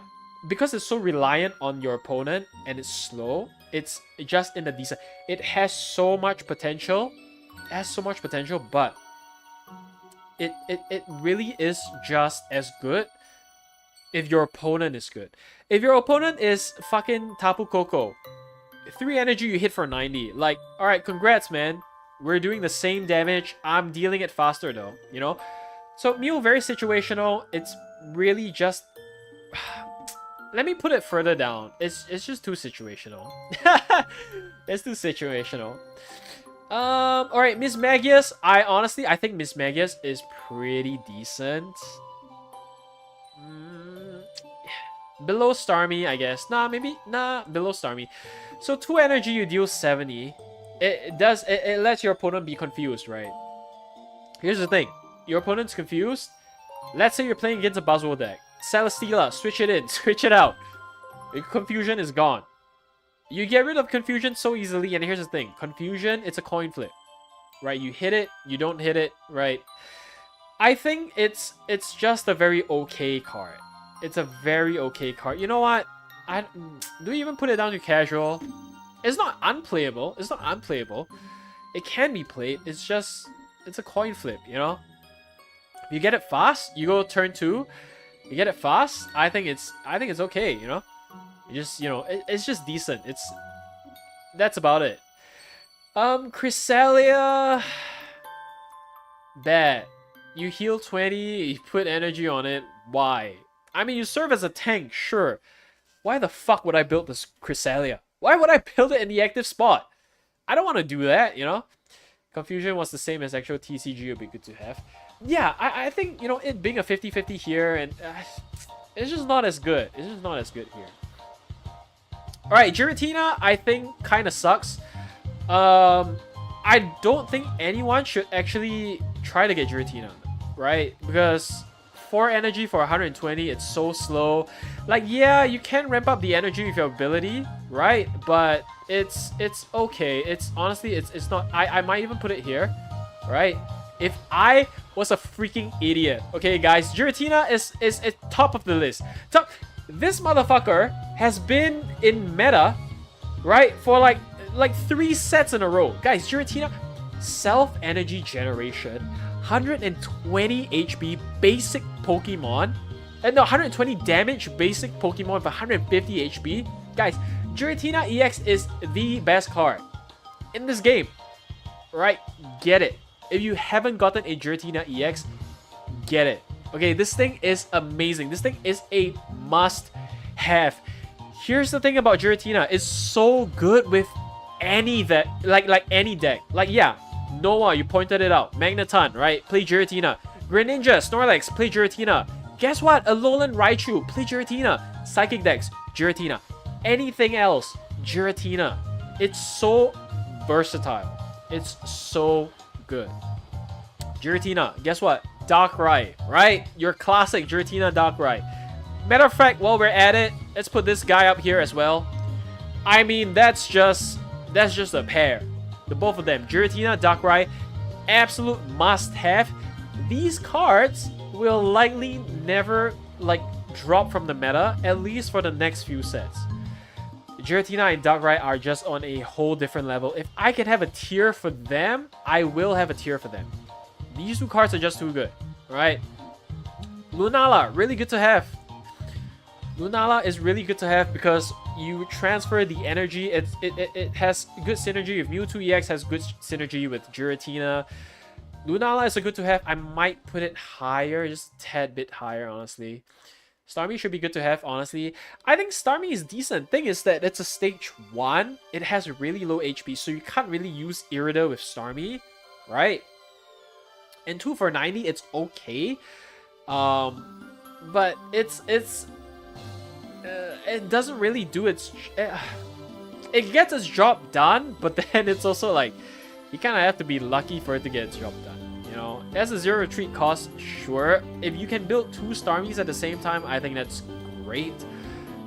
because it's so reliant on your opponent and it's slow, it's just in the decent. It has so much potential. It has so much potential, but it really is just as good if your opponent is good. If your opponent is fucking Tapu Koko, 3 energy, you hit for 90. Like, alright, congrats, man. We're doing the same damage. I'm dealing it faster, though, you know? So, Mew, very situational. It's really just... Let me put it further down. It's just too situational. It's too situational. Alright, Miss Magius. I think Miss Magius is pretty decent. Below Starmie, I guess. Nah, maybe. Nah, below Starmie. So 2 energy, you deal 70. It lets your opponent be confused, right? Here's the thing. Your opponent's confused. Let's say you're playing against a Buzzwole deck. Celesteela, switch it in, switch it out. Your confusion is gone. You get rid of confusion so easily, and here's the thing. Confusion, it's a coin flip. Right? You hit it, you don't hit it, right? I think it's just a very okay card. It's a very okay card. You know what? Do we even put it down to casual? It's not unplayable. It's not unplayable. It can be played. It's just, it's a coin flip, you know? If you get it fast, you go turn 2. You get it fast, I think it's okay, you know? You just, you know, it's just decent. That's about it. Cresselia, bad. You heal 20, you put energy on it. Why? I mean, you serve as a tank, sure. Why the fuck would I build this Cresselia? Why would I build it in the active spot? I don't want to do that, you know? Confusion was the same as actual TCG, would be good to have. Yeah, I think, you know, it being a 50-50 here, and it's just not as good. It's just not as good here. Alright, Giratina, I think, kind of sucks. I don't think anyone should actually try to get Giratina, right? Because 4 energy for 120, it's so slow. Like, yeah, you can ramp up the energy with your ability, right? But it's okay. It's honestly, it's not. I might even put it here, right? If I was a freaking idiot, okay, guys, Giratina is at top of the list. Top. This motherfucker has been in meta, right, for like 3 sets in a row. Guys, Giratina, self-energy generation, 120 HP basic Pokemon, and no, 120 damage basic Pokemon with 150 HP. Guys, Giratina EX is the best card in this game, right? Get it. If you haven't gotten a Giratina EX, get it. Okay, this thing is amazing. This thing is a must-have. Here's the thing about Giratina. It's so good with any that like any deck. Like, yeah, Noah, you pointed it out. Magneton, right? Play Giratina. Greninja, Snorlax, play Giratina. Guess what? Alolan Raichu, play Giratina. Psychic decks, Giratina. Anything else, Giratina. It's so versatile. It's so good. Giratina, guess what? Darkrai, right? Your classic Giratina Darkrai. Matter of fact, while we're at it, let's put this guy up here as well. I mean, that's just a pair. The both of them, Giratina, Darkrai, absolute must-have. These cards will likely never like drop from the meta, at least for the next few sets. Giratina and Darkrai are just on a whole different level. If I can have a tier for them, I will have a tier for them. These 2 cards are just too good, right? Lunala, really good to have. Lunala is really good to have because you transfer the energy. It has good synergy with Mewtwo EX, has good synergy with Giratina. Lunala is a good to have. I might put it higher, just a tad bit higher, honestly. Starmie should be good to have, honestly. I think Starmie is decent. Thing is that it's a stage 1. It has really low HP, so you can't really use Irida with Starmie, right? And 2 for 90, it's okay. But it doesn't really do its... it gets its job done, but then it's also like, you kind of have to be lucky for it to get its job done. You know, it has a 0 retreat cost, sure. If you can build 2 Starmies at the same time, I think that's great.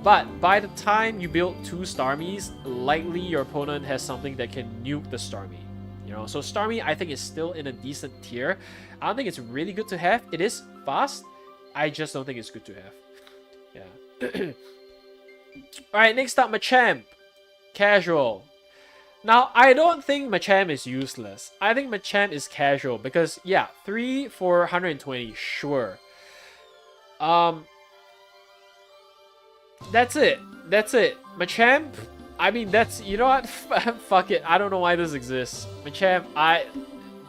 But by the time you build 2 Starmies, likely your opponent has something that can nuke the Starmie. You know, so Starmie, I think, is still in a decent tier. I don't think it's really good to have. It is fast. I just don't think it's good to have. Yeah. Alright, next up, Machamp. Casual. Now, I don't think Machamp is useless. I think Machamp is casual because, yeah, 3 for 120, sure. That's it. That's it. Machamp, I mean, that's, you know what? Fuck it. I don't know why this exists. Machamp,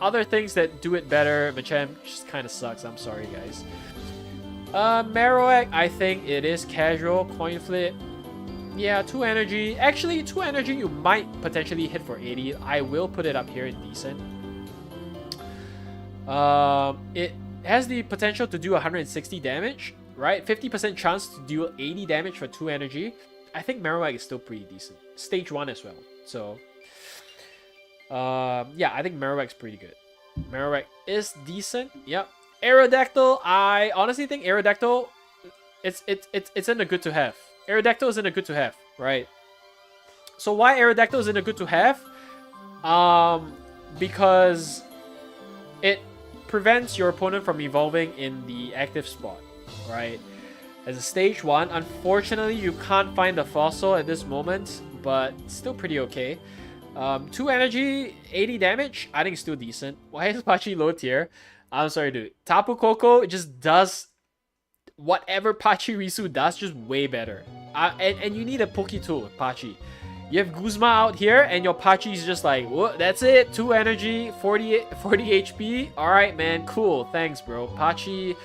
other things that do it better, Machamp just kind of sucks. I'm sorry, guys. Marowak, I think it is casual. Coin flip. Yeah, 2 energy. Actually, 2 energy you might potentially hit for 80. I will put it up here in decent. It has the potential to do 160 damage. right? 50% chance to deal 80 damage for 2 energy. I think Marowak is still pretty decent. Stage 1 as well. So, yeah, I think Marowak's pretty good. Marowak is decent. Yep. Aerodactyl, I honestly think Aerodactyl, it's in a good to have. Aerodactyl is in a good to have, right? So why Aerodactyl is in a good to have? Because it prevents your opponent from evolving in the active spot, right? As a stage 1, unfortunately you can't find the fossil at this moment, but still pretty okay. 2 energy, 80 damage, I think still decent. Why is Pachi low tier? I'm sorry, dude. Tapu Koko just does whatever Pachirisu does, just way better. And you need a Poke Tool with Pachi. You have Guzma out here, and your Pachi is just like, whoa, that's it. 2 energy, 40 HP. Alright, man. Cool. Thanks, bro. Pachi,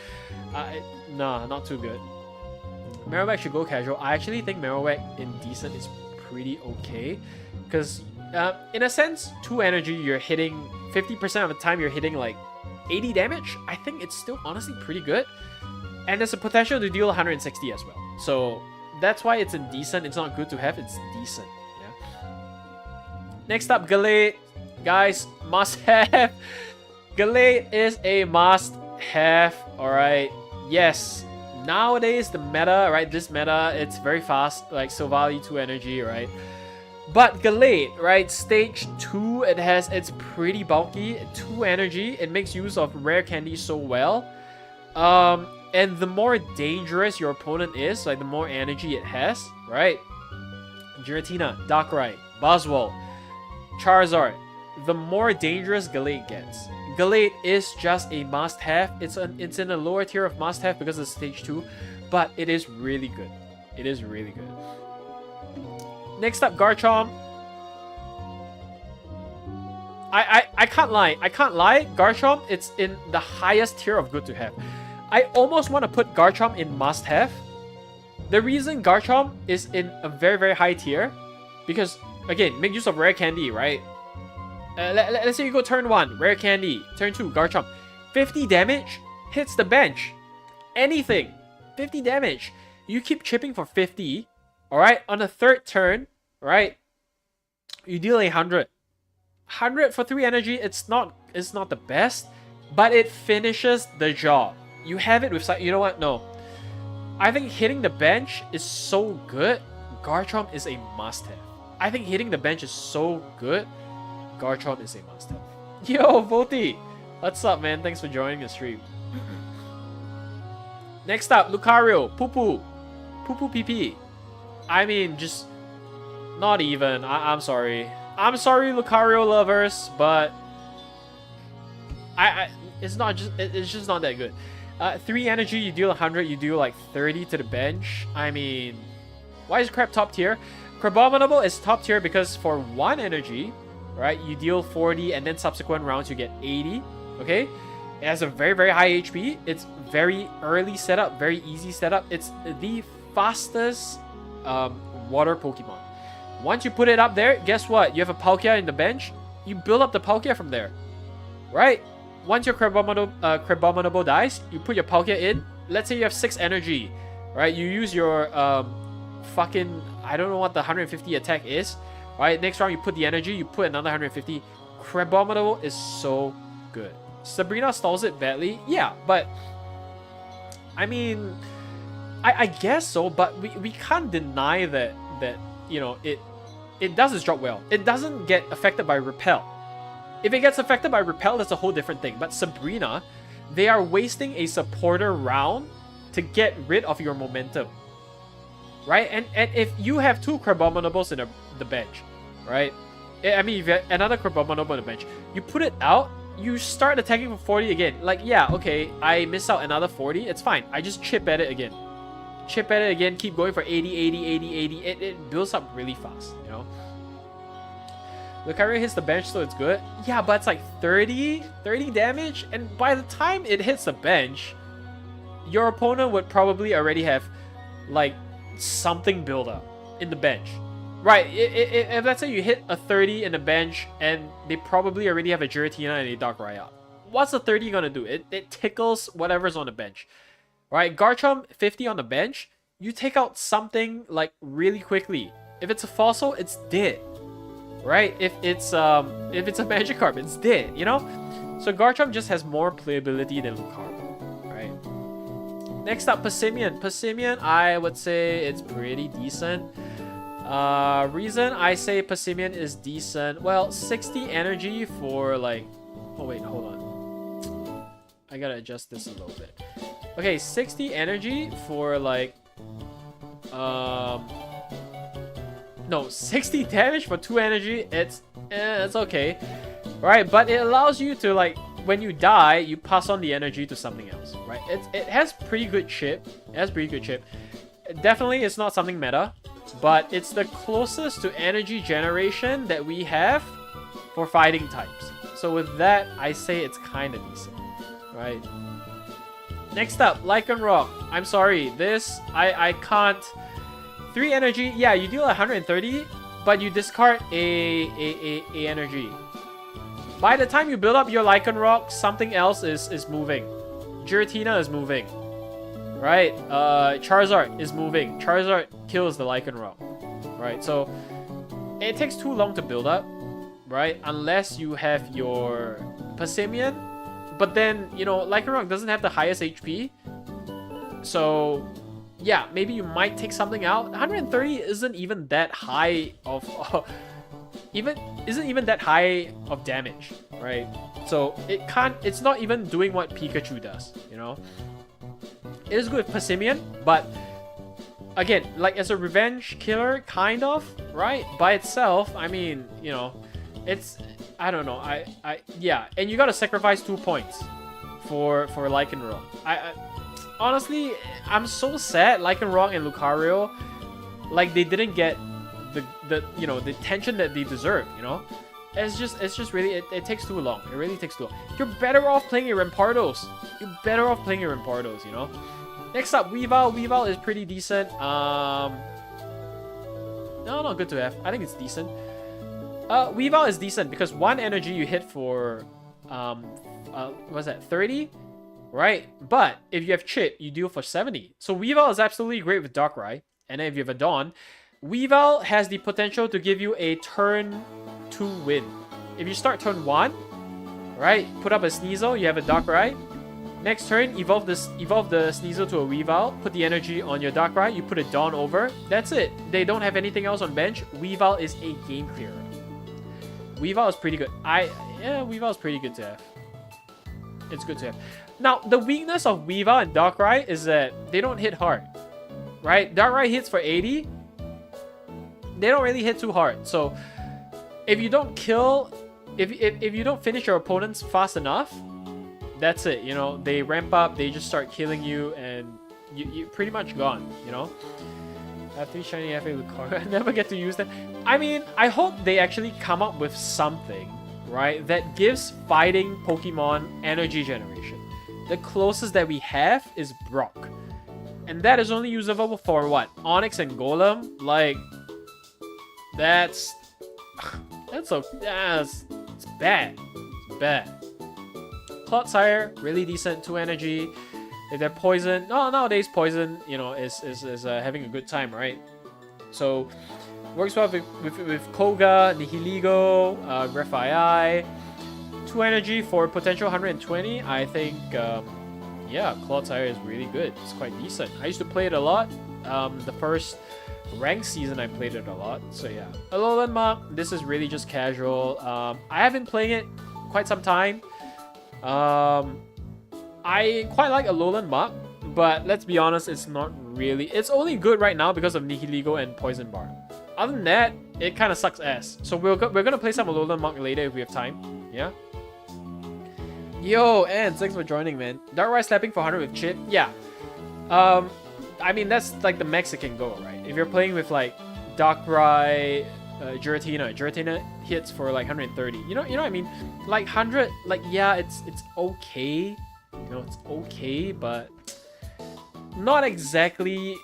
nah, not too good. Marowak should go casual. I actually think Marowak in decent is pretty okay. Because, in a sense, 2 energy, you're hitting 50% of the time, you're hitting like 80 damage. I think it's still honestly pretty good. And there's a potential to deal 160 as well. So that's why it's indecent. It's not good to have, it's decent. Yeah. Next up, Gallade. Guys, must have. Gallade is a must have. Alright. Yes. Nowadays, the meta, right? This meta, it's very fast. Like Silvally 2 energy, right? But Gallade, right? Stage 2, it's pretty bulky. 2 energy. It makes use of rare candy so well. And the more dangerous your opponent is, like the more energy it has, right? Giratina, Darkrai, Buzzwole, Charizard. The more dangerous Gallade gets. Gallade is just a must-have. It's in a lower tier of must-have because it's stage 2, but it is really good. It is really good. Next up, Garchomp. I can't lie. I can't lie. Garchomp, it's in the highest tier of good to have. I almost want to put Garchomp in must have. The reason Garchomp is in a very, very high tier, because again, make use of rare candy, right? Let's say you go turn 1, rare candy. Turn 2, Garchomp. 50 damage, hits the bench. Anything. 50 damage. You keep chipping for 50. Alright, on the 3rd turn, right? You deal 100. 100 for 3 energy, it's not the best, but it finishes the job. You have it with, you know what? No. I think hitting the bench is so good. Garchomp is a must-have. I think hitting the bench is so good. Garchomp is a must-have. Yo, Voti! What's up, man? Thanks for joining the stream. Next up, Lucario. Poo-poo. Poo-poo PP. I mean, just... Not even. I'm sorry. I'm sorry, Lucario lovers, but... It's just not that good. 3 energy, you deal 100, you deal like 30 to the bench. I mean, why is Crab top tier? Crabominable is top tier because for 1 energy, right, you deal 40 and then subsequent rounds you get 80, okay? It has a very, very high HP. It's very early setup, very easy setup. It's the fastest water Pokemon. Once you put it up there, guess what? You have a Palkia in the bench. You build up the Palkia from there, right? Once your Crabominable dies, you put your Palkia in. Let's say you have 6 energy, right? You use your fucking, I don't know what the 150 attack is, right? Next round you put the energy, you put another 150. Crabominable is so good. Sabrina stalls it badly, yeah, but I mean, I guess so, but we can't deny that you know it does its job well. It doesn't get affected by repel. If it gets affected by repel, that's a whole different thing. But Sabrina, they are wasting a supporter round to get rid of your momentum, right? And if you have 2 Crabominables in the bench, right? I mean, if you have another Crabominable on the bench, you put it out, you start attacking for 40 again. Like, yeah, okay, I miss out another 40. It's fine. I just chip at it again. Chip at it again, keep going for 80, 80, 80, 80. It builds up really fast, you know? Lucario hits the bench, so it's good. Yeah, but it's like 30 damage, and by the time it hits the bench, your opponent would probably already have like something build up in the bench. Right, if let's say you hit a 30 in the bench, and they probably already have a Giratina and a Darkrai out. What's the 30 gonna do? It tickles whatever's on the bench. right? Garchomp 50 on the bench, you take out something like really quickly. If it's a fossil, it's dead, right? If it's a Magikarp, it's dead, you know? So Garchomp just has more playability than Lucario, right? Next up, Passimian. Passimian, I would say it's pretty decent. Reason I say Passimian is decent. Well, 60 energy for like... Oh wait, hold on. I gotta adjust this a little bit. Okay, 60 energy for like... No, 60 damage for 2 energy. It's okay. Right, but it allows you to like... When you die, you pass on the energy to something else, right? It has pretty good chip. It has pretty good chip. Definitely, it's not something meta. But it's the closest to energy generation that we have for fighting types. So with that, I say it's kind of decent, right? Next up, Lycanroc. I'm sorry, this, I can't... 3 energy, yeah, you deal 130, but you discard a energy. By the time you build up your Lycanroc, something else is moving. Giratina is moving. Right? Charizard is moving. Charizard kills the Lycanroc. Right? So, it takes too long to build up. Right? Unless you have your Passimian. But then, you know, Lycanroc doesn't have the highest HP. So, yeah, maybe you might take something out. 130 isn't even that high of... isn't even that high of damage. Right? So, it's not even doing what Pikachu does. You know? It is good with Passimian, but again, like as a revenge killer, kind of, right? By itself, I mean, you know, it's, I don't know, yeah, and you gotta sacrifice 2 points for Lycanroc. Honestly, I'm so sad Lycanroc and Lucario, like they didn't get the you know, the attention that they deserve, you know? It's just really, it takes too long. It really takes too long. You're better off playing your Rampardos. You're better off playing your Rampardos, you know? Next up, Weavile. Weavile is pretty decent. No, not good to have. I think it's decent. Weavile is decent because 1 energy you hit for, what's that, 30? Right? But if you have Chip, you deal for 70. So Weavile is absolutely great with Darkrai. And then if you have a Dawn, Weavile has the potential to give you a turn 2 win. If you start turn 1, right, put up a Sneasel, you have a Darkrai. Next turn, evolve the Sneasel to a Weavile, put the energy on your Darkrai, you put a Dawn over. That's it. They don't have anything else on bench. Weavile is a game clearer. Weavile is pretty good. Yeah, Weavile is pretty good to have. It's good to have. Now, the weakness of Weavile and Darkrai is that they don't hit hard. Right? Darkrai hits for 80. They don't really hit too hard. So, if you don't kill, if you don't finish your opponents fast enough, that's it. You know, they ramp up, they just start killing you, and you're pretty much gone. You know. I have 3 shiny FA Lucario. I never get to use them. I mean, I hope they actually come up with something, right, that gives fighting Pokemon energy generation. The closest that we have is Brock, and that is only usable for what? Onix and Golem. Like, that's it's bad. It's bad. Clodsire, really decent, 2 energy. If they're poison, no, nowadays poison, you know, is having a good time, right? So works well with Koga, Nihiligo, Grafaiai. 2 energy for potential 120. I think, yeah, Clodsire is really good. It's quite decent. I used to play it a lot. The first ranked season I played it a lot, so yeah. Alolan Mach, this is really just casual. I have been playing it quite some time. I quite like Alolan Mach, but let's be honest, it's not really. It's only good right now because of Nihiligo and Poison Bar. Other than that, it kind of sucks ass. So we're gonna play some Alolan Mach later if we have time. Yeah. Yo, and thanks for joining, man. Darkrai slapping for 100 with Chip. Yeah. I mean, that's like the max it can go, right? If you're playing with like Darkrai, Giratina hits for like 130. You know what I mean? Like 100, like, yeah, it's okay. You know, it's okay, but not exactly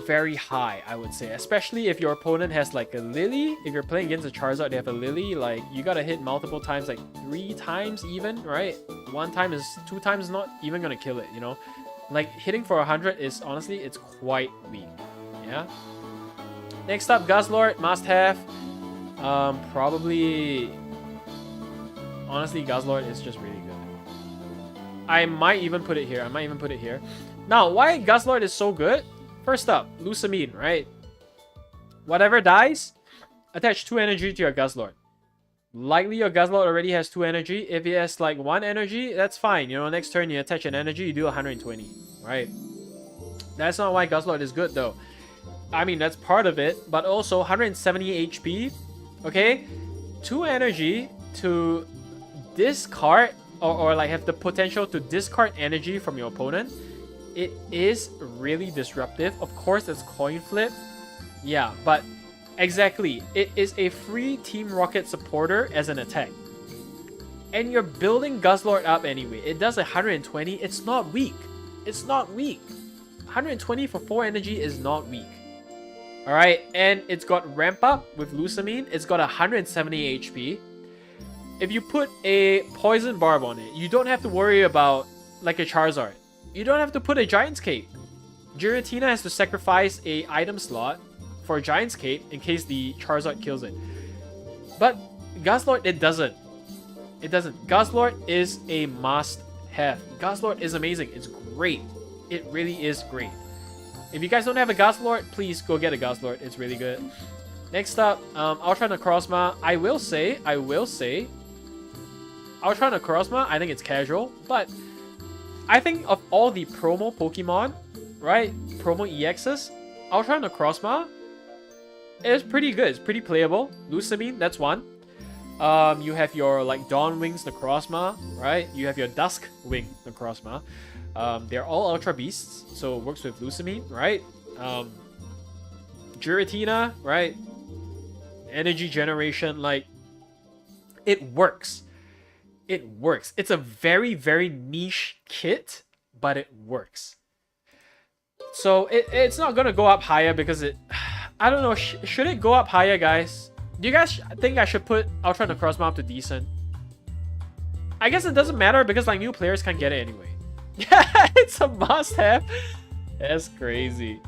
very high, I would say. Especially if your opponent has like a Lily. If you're playing against a Charizard, they have a Lily. Like, you gotta hit multiple times, like 3 times even, right? 1 time is 2 times not even gonna kill it, you know? Like, hitting for 100 is, honestly, it's quite weak. Yeah? Next up, Guzzlord, must have. Probably... Honestly, Guzzlord is just really good. I might even put it here. Now, why Guzzlord is so good? First up, Lusamine, right? Whatever dies, attach 2 energy to your Guzzlord. Likely your Guzzlord already has 2 energy. If he has like 1 energy, that's fine. You know, next turn you attach an energy, you do 120, right? That's not why Guzzlord is good though. I mean, that's part of it, but also 170 HP, okay? 2 energy to discard or like have the potential to discard energy from your opponent. It is really disruptive. Of course, it's coin flip. Yeah, but exactly. It is a free Team Rocket supporter as an attack. And you're building Guzzlord up anyway. It does 120. It's not weak. It's not weak. 120 for 4 energy is not weak. Alright, and it's got ramp up with Lusamine. It's got 170 HP. If you put a Poison Barb on it, you don't have to worry about like a Charizard. You don't have to put a Giant's Cape. Giratina has to sacrifice a item slot for a Giant's Cape in case the Charizard kills it. But Guzzlord, it doesn't. It doesn't. Guzzlord is a must-have. Guzzlord is amazing. It's great. It really is great. If you guys don't have a Guzzlord, please go get a Guzzlord. It's really good. Next up, Ultra Necrozma. I will say, Ultra Necrozma, I think it's casual, but I think of all the promo Pokemon, right? Promo EXs, Ultra Necrozma is pretty good. It's pretty playable. Lusamine, that's one. You have your like Dawn Wings Necrozma, right? You have your Dusk Wing Necrozma. They're all Ultra Beasts, so it works with Lusamine, right? Giratina, right? Energy generation, like it works. It works. It's a very, very niche kit, but it works. So it's not gonna go up higher because it... I don't know. Should it go up higher, guys? Do you guys think I should put Ultra Necrozma up to decent? I guess it doesn't matter because like new players can't get it anyway. Yeah, it's a must-have. That's crazy.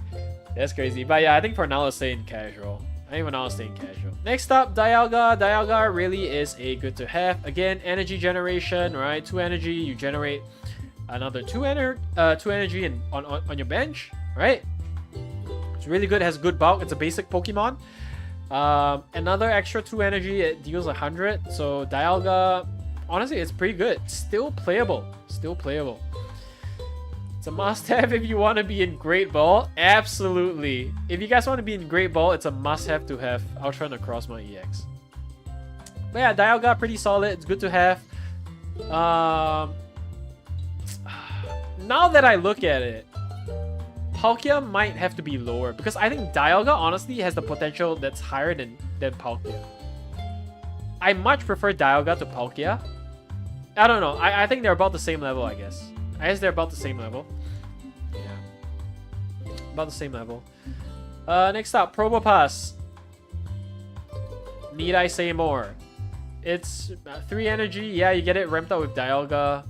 That's crazy. But yeah, I think for now I'll stay in casual. Next up, Dialga. Dialga really is a good to have. Again, energy generation, right? 2 energy, you generate another 2 energy on your bench, right? It's really good. It has good bulk. It's a basic Pokemon. Another extra 2 energy. It deals 100. So Dialga, honestly, it's pretty good. Still playable. It's a must-have if you want to be in Great Ball. Absolutely. If you guys want to be in Great Ball, it's a must-have to have Ultra Necrozma EX. But yeah, Dialga, pretty solid. It's good to have. Now that I look at it, Palkia might have to be lower because I think Dialga honestly has the potential that's higher than Palkia. I much prefer Dialga to Palkia. I don't know. I think they're about the same level, I guess. They're about the same level. Yeah. About the same level. Next up, Probopass. Need I say more? It's 3 energy. Yeah, you get it ramped up with Dialga.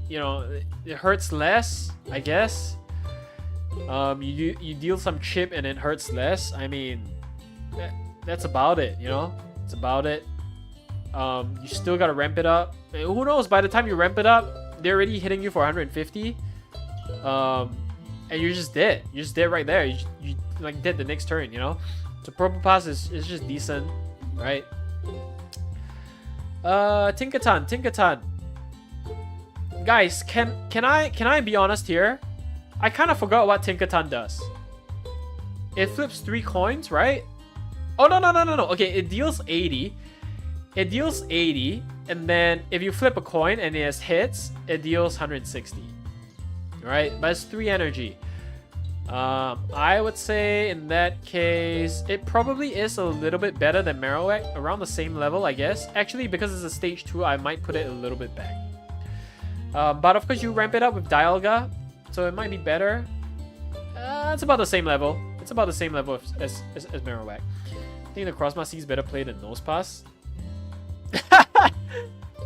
You know, it hurts less, I guess. You deal some chip and it hurts less. I mean, that's about it, you know? It's about it. You still gotta ramp it up. Who knows, by the time you ramp it up, they're already hitting you for 150. And you're just dead. You're just dead right there. You like dead the next turn, you know? So Probopass is just decent, right? Tinkaton. Guys, can I be honest here? I kind of forgot what Tinkaton does. It flips 3 coins, right? Oh, no. Okay, it deals 80. It deals 80, and then if you flip a coin and it has hits, it deals 160. Right? But it's 3 energy. I would say in that case, it probably is a little bit better than Marowak. Around the same level, I guess. Actually, because it's a stage 2, I might put it a little bit back. But of course, you ramp it up with Dialga, so it might be better. It's about the same level. It's about the same level as Marowak. I think the Necrozma sees better play than Nosepass.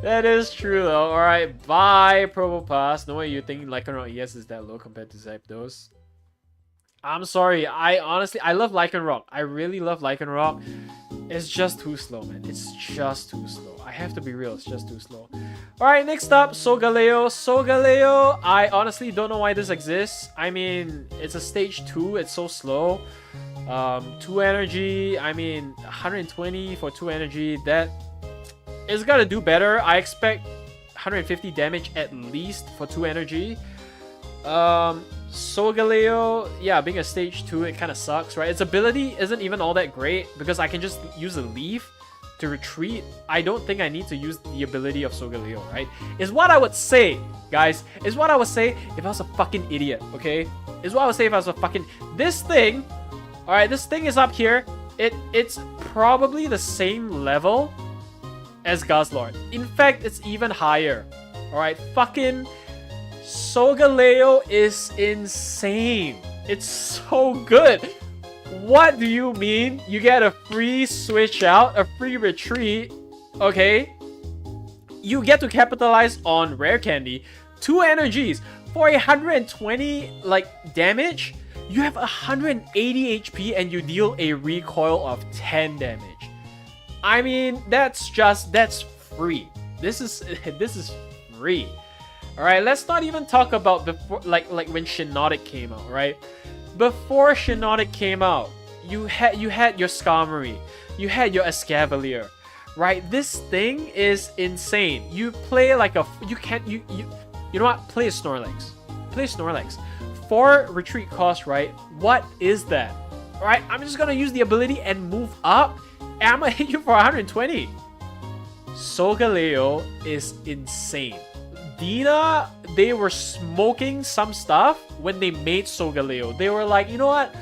That is true though. Alright, bye, Probopass. No way you think Lycanroc ES is that low compared to Zapdos. I'm sorry, I love Lycanroc. I really love Lycanroc. It's just too slow, man. It's just too slow. I have to be real, it's just too slow. Alright, next up, Solgaleo. Solgaleo, I honestly don't know why this exists. I mean, it's a stage 2, it's so slow. 2 energy, I mean, 120 for 2 energy. That is gotta do better. I expect 150 damage at least for 2 energy. Solgaleo, yeah, being a stage 2, it kind of sucks, right? Its ability isn't even all that great because I can just use a leaf to retreat. I don't think I need to use the ability of Solgaleo, right? Is what I would say, guys. Is what I would say if I was a fucking idiot, okay? Is what I would say if I was a fucking... This thing, alright, this thing is up here. It's probably the same level as Guzzlord. In fact, it's even higher. Alright, fucking... Solgaleo is insane. It's so good. What do you mean? You get a free switch out, a free retreat, okay? You get to capitalize on Rare Candy. 2 energies for 120 like damage. You have 180 HP and you deal a recoil of 10 damage. I mean, that's free. This is free. Alright, let's not even talk about before like when Shiinotic came out, right? Before Shiinotic came out, you had your Skarmory, you had your Escavalier, right? This thing is insane. You play like a you know what? Play a Snorlax. Play Snorlax. 4 retreat cost, right? What is that? Alright, I'm just gonna use the ability and move up, and I'm gonna hit you for 120. Solgaleo is insane. Dina, they were smoking some stuff when they made Solgaleo. They were like, you know what?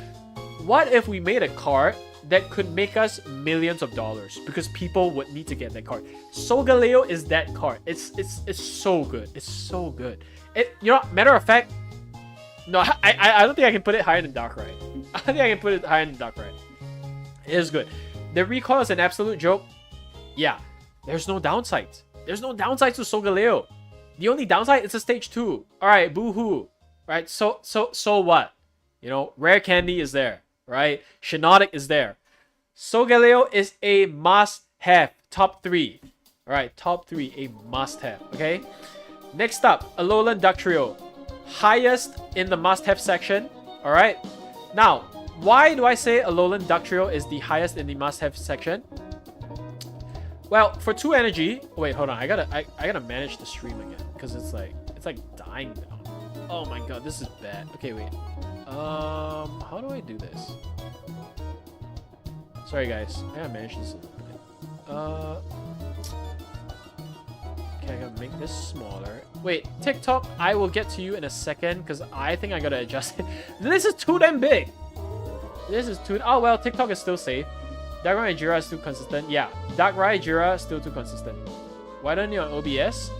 What if we made a card that could make us millions of dollars? Because people would need to get that card. Solgaleo is that card. It's so good. It's so good. You know, matter of fact, no, I don't think I can put it higher than Darkrai. I don't think I can put it higher than Darkrai. It is good. The recoil is an absolute joke. Yeah, there's no downsides. There's no downsides to Solgaleo. The only downside is a stage 2. Alright, boo-hoo. Right, so what? You know, Rare Candy is there. Right? Shiinotic is there. Solgaleo is a must-have. Top 3. Alright, top 3. A must-have. Okay? Next up, Alolan Ductrio. Highest in the must-have section. Alright? Now, why do I say Alolan Ductrio is the highest in the must-have section? Well, for 2 energy... Oh, wait, hold on. I gotta manage the stream again. Because it's like dying now. Oh my god, this is bad. Okay, wait. How do I do this? Sorry, guys. I gotta manage this a little bit. Okay, I gotta make this smaller. Wait, TikTok, I will get to you in a second because I think I gotta adjust it. This is too damn big. This is too... Oh, well, TikTok is still safe. Darkrai and Jira is still consistent. Yeah, Darkrai, Jira still too consistent. Why don't you on OBS?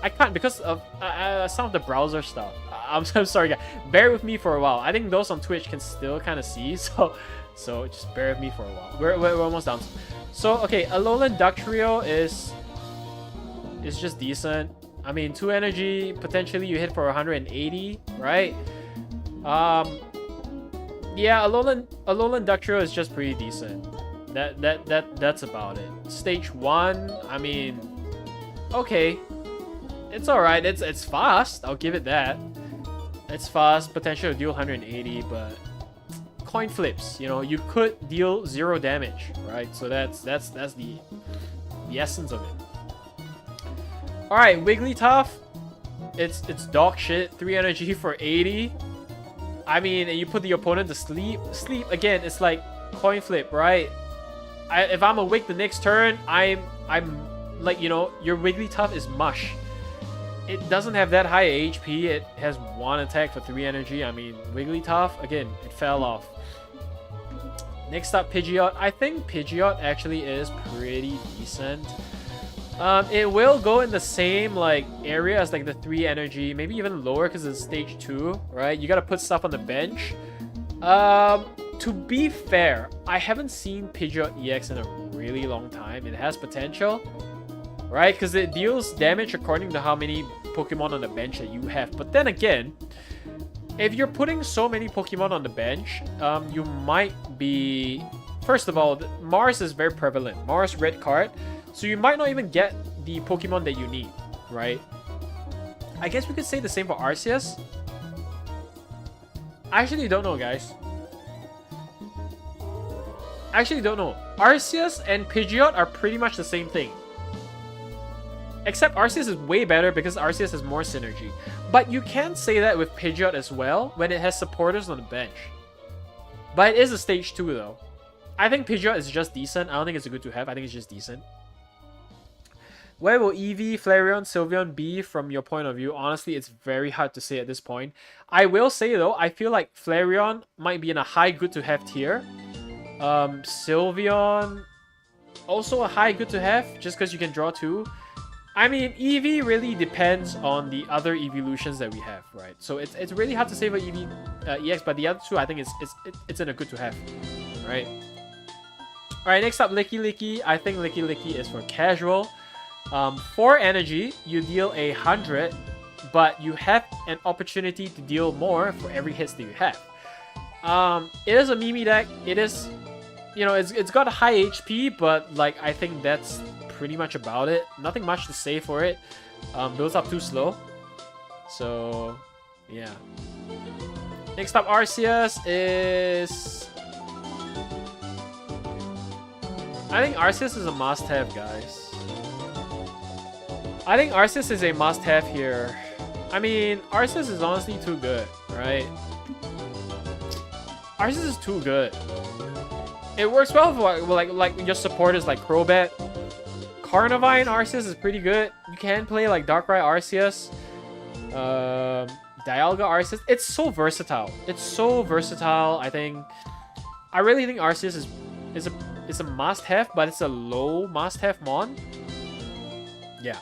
I can't because of some of the browser stuff. I'm sorry, guys. Bear with me for a while. I think those on Twitch can still kind of see, so just bear with me for a while. We're almost done. So okay, Alolan Ductrio is just decent. I mean, 2 energy, potentially you hit for 180, right? Yeah, Alolan Ductrio is just pretty decent. That's about it. Stage 1, I mean, okay. It's alright, it's fast, I'll give it that. It's fast, potential to deal 180, but coin flips, you know, you could deal 0 damage, right? So that's the essence of it. Alright, Wigglytuff. It's dog shit, 3 energy for 80. I mean, and you put the opponent to sleep. Sleep again, it's like coin flip, right? If I'm awake the next turn, I'm like, you know, your Wigglytuff is mush. It doesn't have that high HP. It has 1 attack for 3 energy. I mean, Wigglytuff, again, it fell off. Next up, Pidgeot. I think Pidgeot actually is pretty decent. It will go in the same like area as like the 3 energy, maybe even lower because it's stage 2, right? You gotta put stuff on the bench. To be fair, I haven't seen Pidgeot EX in a really long time. It has potential, right? Because it deals damage according to how many Pokemon on the bench that you have. But then again, if you're putting so many Pokemon on the bench, you might be... First of all, Mars is very prevalent. Mars red card. So you might not even get the Pokemon that you need, right? I guess we could say the same for Arceus. I actually don't know, guys. I actually don't know. Arceus and Pidgeot are pretty much the same thing. Except Arceus is way better because Arceus has more synergy. But you can say that with Pidgeot as well when it has supporters on the bench. But it is a stage 2 though. I think Pidgeot is just decent. I don't think it's a good to have. I think it's just decent. Where will Eevee, Flareon, Sylveon be from your point of view? Honestly, it's very hard to say at this point. I will say though, I feel like Flareon might be in a high good to have tier. Sylveon, also a high good to have, just because you can draw 2. I mean, Eevee really depends on the other evolutions that we have, right? So it's really hard to say for Eevee EX, but the other two, I think it's in a good to have, right? Alright, next up, Licky Licky. I think Licky Licky is for casual. For energy, you deal 100, but you have an opportunity to deal more for every hit that you have. It is a Mimi deck. It is, you know, it's got a high HP, but like I think that's pretty much about it. Nothing much to say for it. Builds up too slow. So, yeah. Next up, Arceus is... I think Arceus is a must-have, guys. I think Arceus is a must-have here. I mean, Arceus is honestly too good, right? Arceus is too good. It works well for like your supporters like Crobat. Carnivine Arceus is pretty good. You can play like Darkrai Arceus. Dialga Arceus. It's so versatile. It's so versatile. I really think Arceus is a must-have, but it's a low must-have mon. Yeah.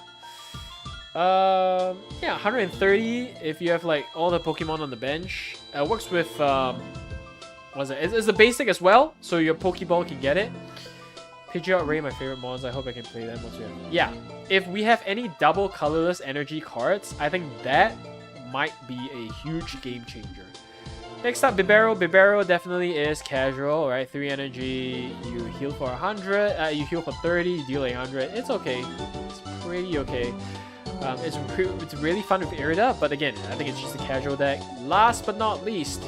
Yeah, 130 if you have like all the Pokemon on the bench. It works with what is it? It's the basic as well, so your Pokeball can get it. Pidgeot, Ray, my favorite mons. I hope I can play them once we have. Yeah, if we have any double colorless energy cards, I think that might be a huge game changer. Next up, Bibarel. Bibarel definitely is casual, right? 3 energy, you heal for 100, you heal for 30, you deal 100. It's okay. It's pretty okay. It's really fun with Irida, but again, I think it's just a casual deck. Last but not least,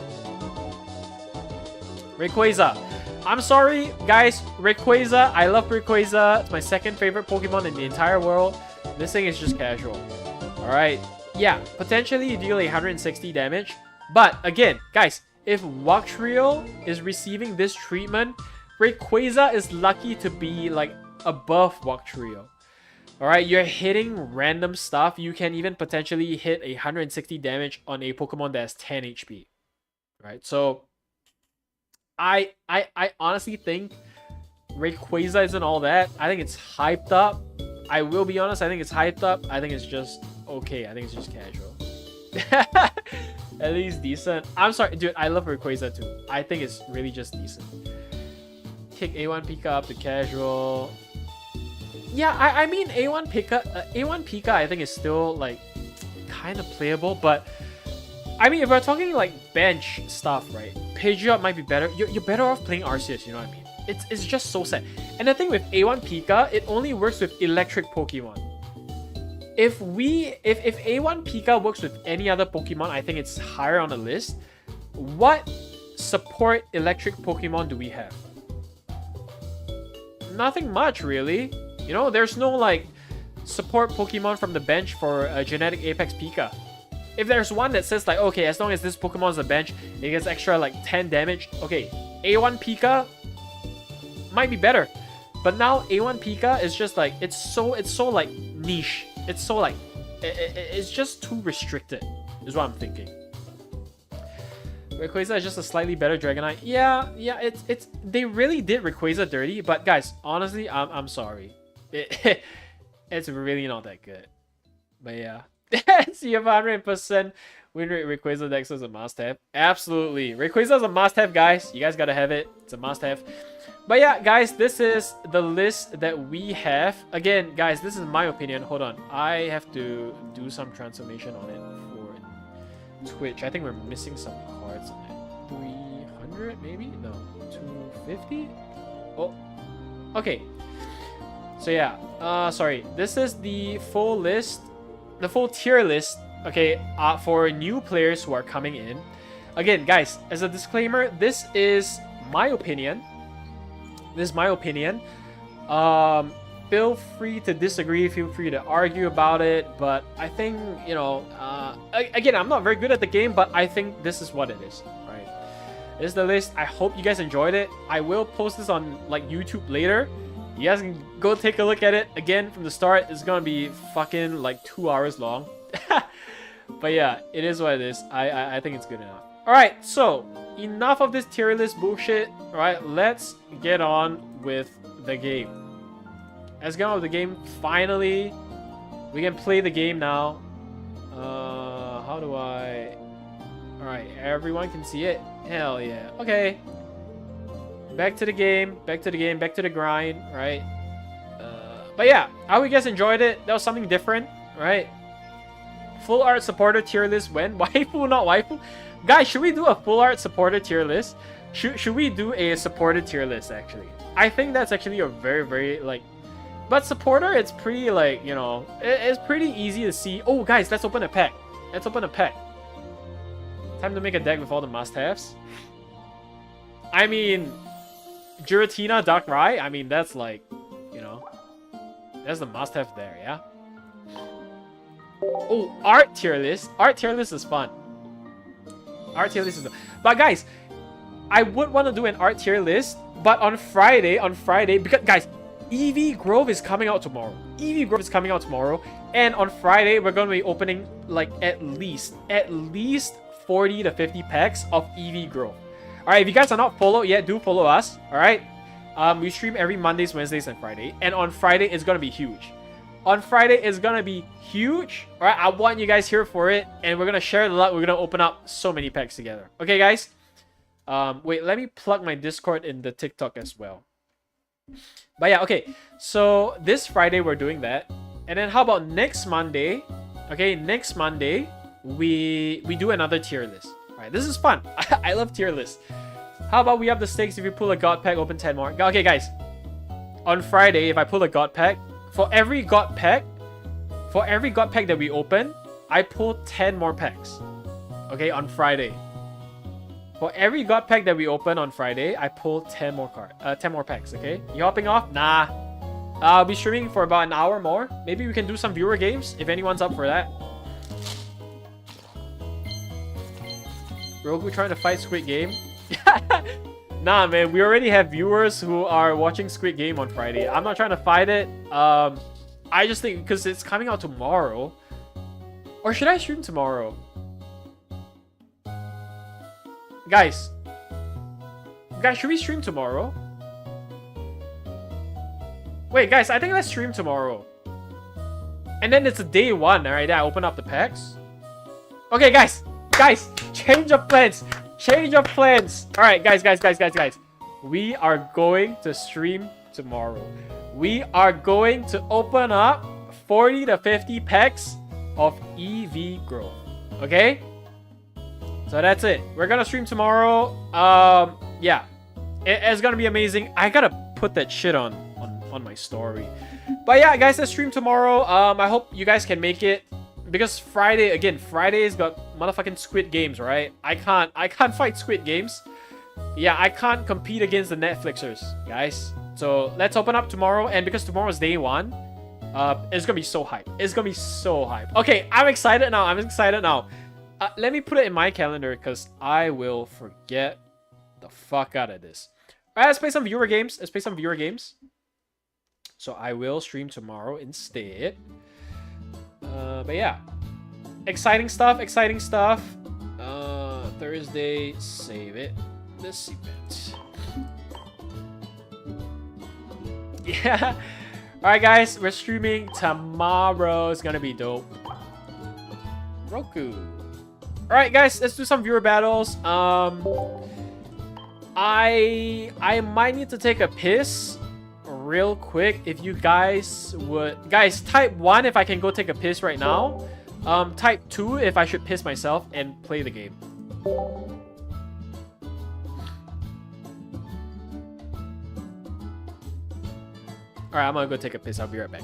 Rayquaza. I'm sorry, guys. Rayquaza. I love Rayquaza. It's my second favorite Pokemon in the entire world. This thing is just casual. Alright. Yeah, potentially you deal 160 damage. But again, guys, if Wugtrio is receiving this treatment, Rayquaza is lucky to be like above Wugtrio. Alright, you're hitting random stuff. You can even potentially hit 160 damage on a Pokemon that has 10 HP. Right, so I honestly think Rayquaza isn't all that. I think it's hyped up. I will be honest, I think it's hyped up. I think it's just okay. I think it's just casual. At least decent. I'm sorry, dude, I love Rayquaza too. I think it's really just decent. Kick A1 Pika up to casual. Yeah, I mean A1 Pika I think is still like kind of playable, but I mean if we're talking like bench stuff, right? Pidgeot might be better. You're better off playing Arceus, you know what I mean? It's just so sad. And the thing with A1 Pika, it only works with electric Pokemon. If A1 Pika works with any other Pokemon, I think it's higher on the list. What support electric Pokemon do we have? Nothing much, really. You know, there's no like support Pokemon from the bench for a genetic Apex Pika. If there's one that says like, okay, as long as this Pokemon's on the bench, it gets extra like 10 damage. Okay, A1 Pika might be better. But now A1 Pika is just like, it's so like niche. It's so like, it's just too restricted, is what I'm thinking. Rayquaza is just a slightly better Dragonite. Yeah, they really did Rayquaza dirty, but guys, honestly, I'm sorry. It's really not that good. But yeah. See you 100%. Win rate Rayquaza Dex is a must-have. Absolutely. Rayquaza is a must-have, guys. You guys gotta have it. It's a must-have. But yeah, guys, this is the list that we have. Again, guys, this is my opinion. Hold on. I have to do some transformation on it for Twitch. I think we're missing some cards on it. 300 maybe? No. 250? Oh. Okay. So yeah. Sorry. This is the full list. The full tier list. Okay, for new players who are coming in. Again, guys, as a disclaimer, this is my opinion. This is my opinion. Feel free to disagree, feel free to argue about it, but I think, you know, again, I'm not very good at the game, but I think this is what it is, right? This is the list. I hope you guys enjoyed it. I will post this on, like, YouTube later. You guys can go take a look at it. Again, from the start, it's gonna be fucking, like, 2 hours long. But yeah, it is what it is. I think it's good enough. Alright, so enough of this tier list bullshit. Alright, let's get on with the game. Let's get on with the game. Finally, we can play the game now. How do I... Alright, everyone can see it. Hell yeah. Okay. Back to the game. Back to the game. Back to the grind. Right. But yeah, I hope you guys enjoyed it. That was something different. Right. Full art supporter tier list when? Waifu, not waifu? Guys, should we do a full art supporter tier list? Should we do a supported tier list, actually? I think that's actually a very, like... But supporter, it's pretty, like, you know... It's pretty easy to see. Oh, guys, let's open a pack. Let's open a pack. Time to make a deck with all the must-haves. I mean... Giratina, Darkrai, I mean, that's like... You know... That's the must-have there, yeah? Oh, art tier list. Art tier list is fun. Art tier list is fun. But guys, I would want to do an art tier list, but on Friday, because guys, EV Grove is coming out tomorrow. EV Grove is coming out tomorrow, and on Friday we're going to be opening like at least 40 to 50 packs of EV Grove. All right, if you guys are not followed yet, do follow us. All right, we stream every Mondays, Wednesdays, and Friday, and on Friday it's going to be huge. On Friday, it's gonna be huge. Alright, I want you guys here for it. And we're gonna share the luck. We're gonna open up so many packs together. Okay, guys? Wait, let me plug my Discord in the TikTok as well. But yeah, okay. So, this Friday, we're doing that. And then how about next Monday? Okay, next Monday, we do another tier list. Alright, this is fun. I love tier lists. How about we have the stakes? If you pull a God pack, open 10 more. Okay, guys. On Friday, if I pull a God pack, for every God pack that we open, I pull 10 more packs. Okay, on Friday. For every God pack that we open on Friday, I pull 10 more packs, okay? You hopping off? Nah. I'll be streaming for about an hour more. Maybe we can do some viewer games, if anyone's up for that. Rogu trying to fight Squid Game? Nah, man, we already have viewers who are watching Squid Game on Friday. I'm not trying to fight it. I just think because it's coming out tomorrow. Or should I stream tomorrow? Guys, should we stream tomorrow? Wait, guys, I think let's stream tomorrow. And then it's a day one, alright? I open up the packs. Okay, guys, change of plans. Change of plans. All right, guys. We are going to stream tomorrow. We are going to open up 40 to 50 packs of EV Grove. Okay? So that's it. We're going to stream tomorrow. Yeah. It's going to be amazing. I got to put that shit on my story. But yeah, guys, let's stream tomorrow. I hope you guys can make it. Because Friday's got motherfucking Squid Games, right? I can't fight Squid Games. Yeah, I can't compete against the Netflixers, guys. So let's open up tomorrow, and because tomorrow's day one, it's gonna be so hype. It's gonna be so hype. Okay, I'm excited now. Let me put it in my calendar because I will forget the fuck out of this. Alright, let's play some viewer games. So I will stream tomorrow instead. But yeah, exciting stuff. Thursday, save it. This event. Yeah. Alright, guys, we're streaming tomorrow. It's gonna be dope. Roku. Alright, guys, let's do some viewer battles. I might need to take a piss real quick. If you guys would... Guys, type 1 if I can go take a piss right now. Type 2 if I should piss myself and play the game. Alright, I'm gonna go take a piss. I'll be right back.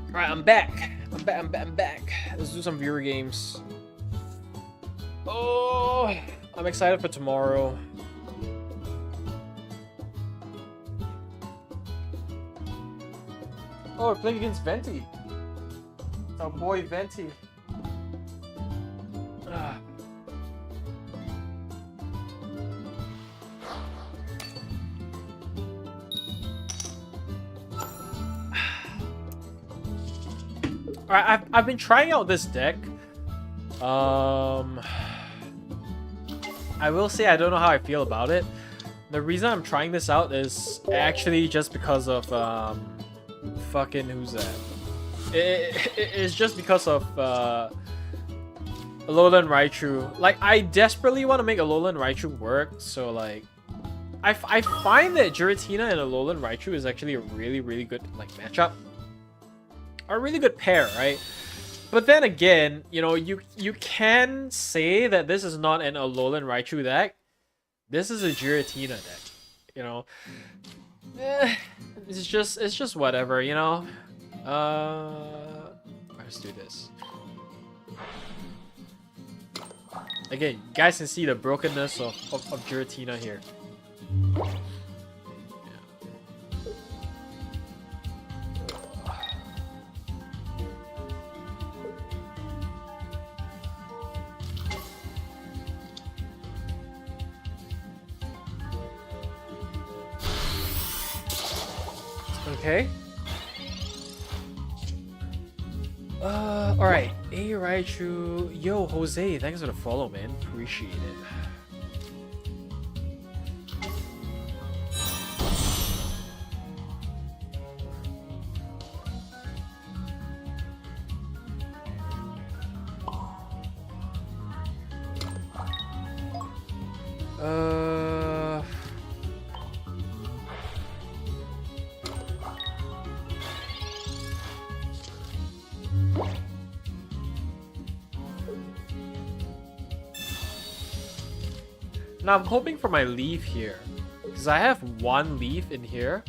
Alright, I'm back. I'm back. Let's do some viewer games. Oh, I'm excited for tomorrow. Oh, we're playing against Venti. It's our boy Venti. Alright, I've been trying out this deck. I will say I don't know how I feel about it. The reason I'm trying this out is actually just because of fucking who's that? It's just because of Alolan Raichu. Like, I desperately want to make Alolan Raichu work, so like I find that Giratina and Alolan Raichu is actually a really good like matchup. A really good pair, right? But then again, you know, you can say that this is not an Alolan Raichu deck. This is a Giratina deck, you know. It's just whatever, you know. Let's do this. Again, you guys can see the brokenness of Giratina here. Okay. Alright. Hey, Raichu. Yo, Jose, thanks for the follow, man. Appreciate it. Now I'm hoping for my leaf here, because I have one leaf in here.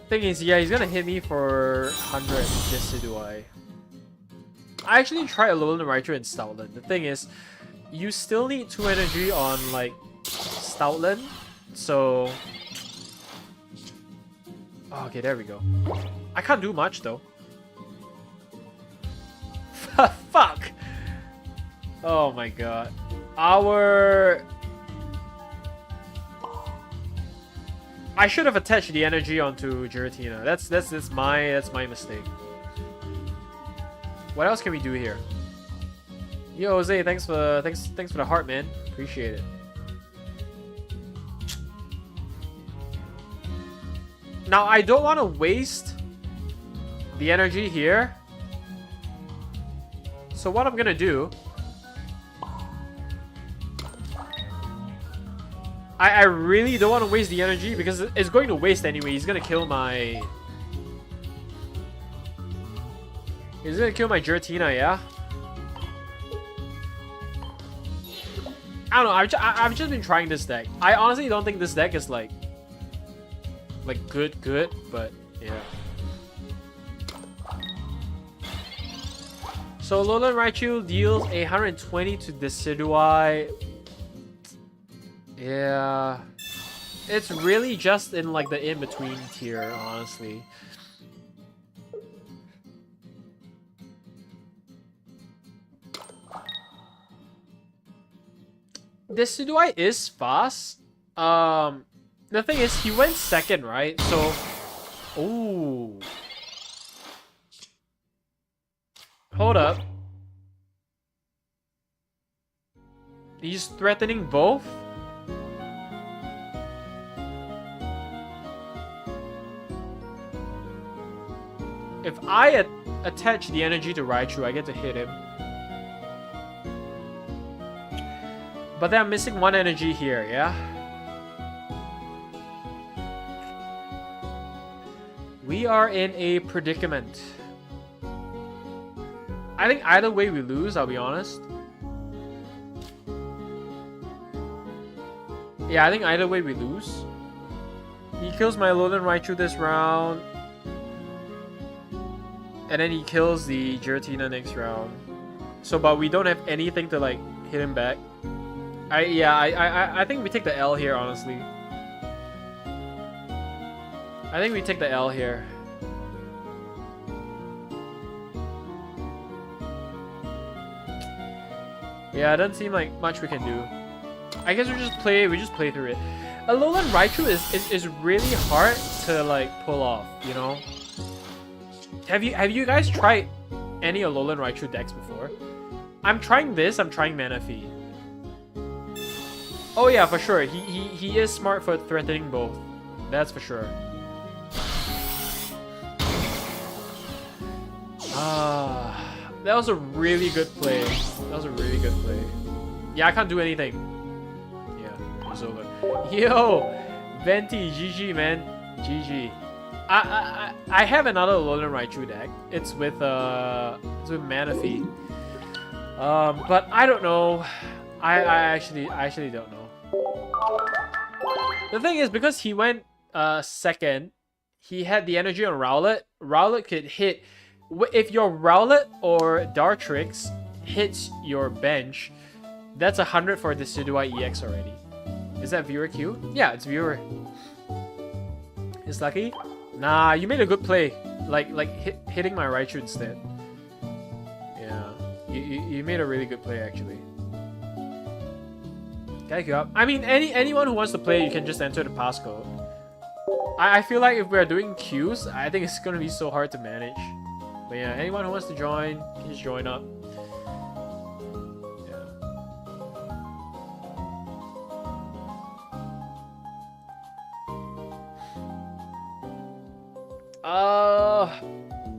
Thing is, yeah, he's gonna hit me for 100 Decidueye. I actually tried Alolan Raichu and Stoutland. The thing is, you still need 2 energy on like Stoutland, so... Oh, okay, there we go. I can't do much though. Fuck! Oh my god. I should have attached the energy onto Giratina. That's my mistake. What else can we do here? Yo, Jose, thanks for the heart, man. Appreciate it. Now I don't want to waste the energy here. So what I'm gonna do, I really don't want to waste the energy because it's going to waste anyway. He's gonna kill my... He's gonna kill my Giratina, yeah? I don't know, I've just been trying this deck. I honestly don't think this deck is like good, but yeah. So Lowland Raichu deals 120 to Decidueye. Yeah. It's really just in like the in-between tier, honestly. Decidueye is fast. The thing is, he went second, right? So, ooh. Hold up. He's threatening both? If I attach the energy to Raichu, I get to hit him. But then I'm missing one energy here, yeah? We are in a predicament. I think either way we lose, I'll be honest. Yeah, I think either way we lose. He kills my Lowland Raichu this round. And then he kills the Giratina next round. So, but we don't have anything to like hit him back. I think we take the L here, honestly. I think we take the L here. Yeah, it doesn't seem like much we can do. I guess we just play through it. A Lowland Raichu is really hard to like pull off, you know? Have you guys tried any Alolan Raichu decks before? I'm trying this, I'm trying Manaphy. Oh yeah, for sure. He is smart for threatening both. That's for sure. That was a really good play. That was a really good play. Yeah, I can't do anything. Yeah, it's over. Yo! Venti, GG man. GG. I have another Alolan Raichu deck. It's with Manaphy. But I don't know. I actually don't know. The thing is, because he went second, he had the energy on Rowlet. Rowlet could hit. If your Rowlet or Dartrix hits your bench, that's 100 for Decidueye EX already. Is that viewer Q? Yeah, it's viewer. It's lucky. Nah, you made a good play. Hitting my Raichu instead. Yeah, you made a really good play actually. Thank you up. I mean, anyone who wants to play, you can just enter the passcode. I feel like if we're doing queues, I think it's gonna be so hard to manage. But yeah, anyone who wants to join, can just join up.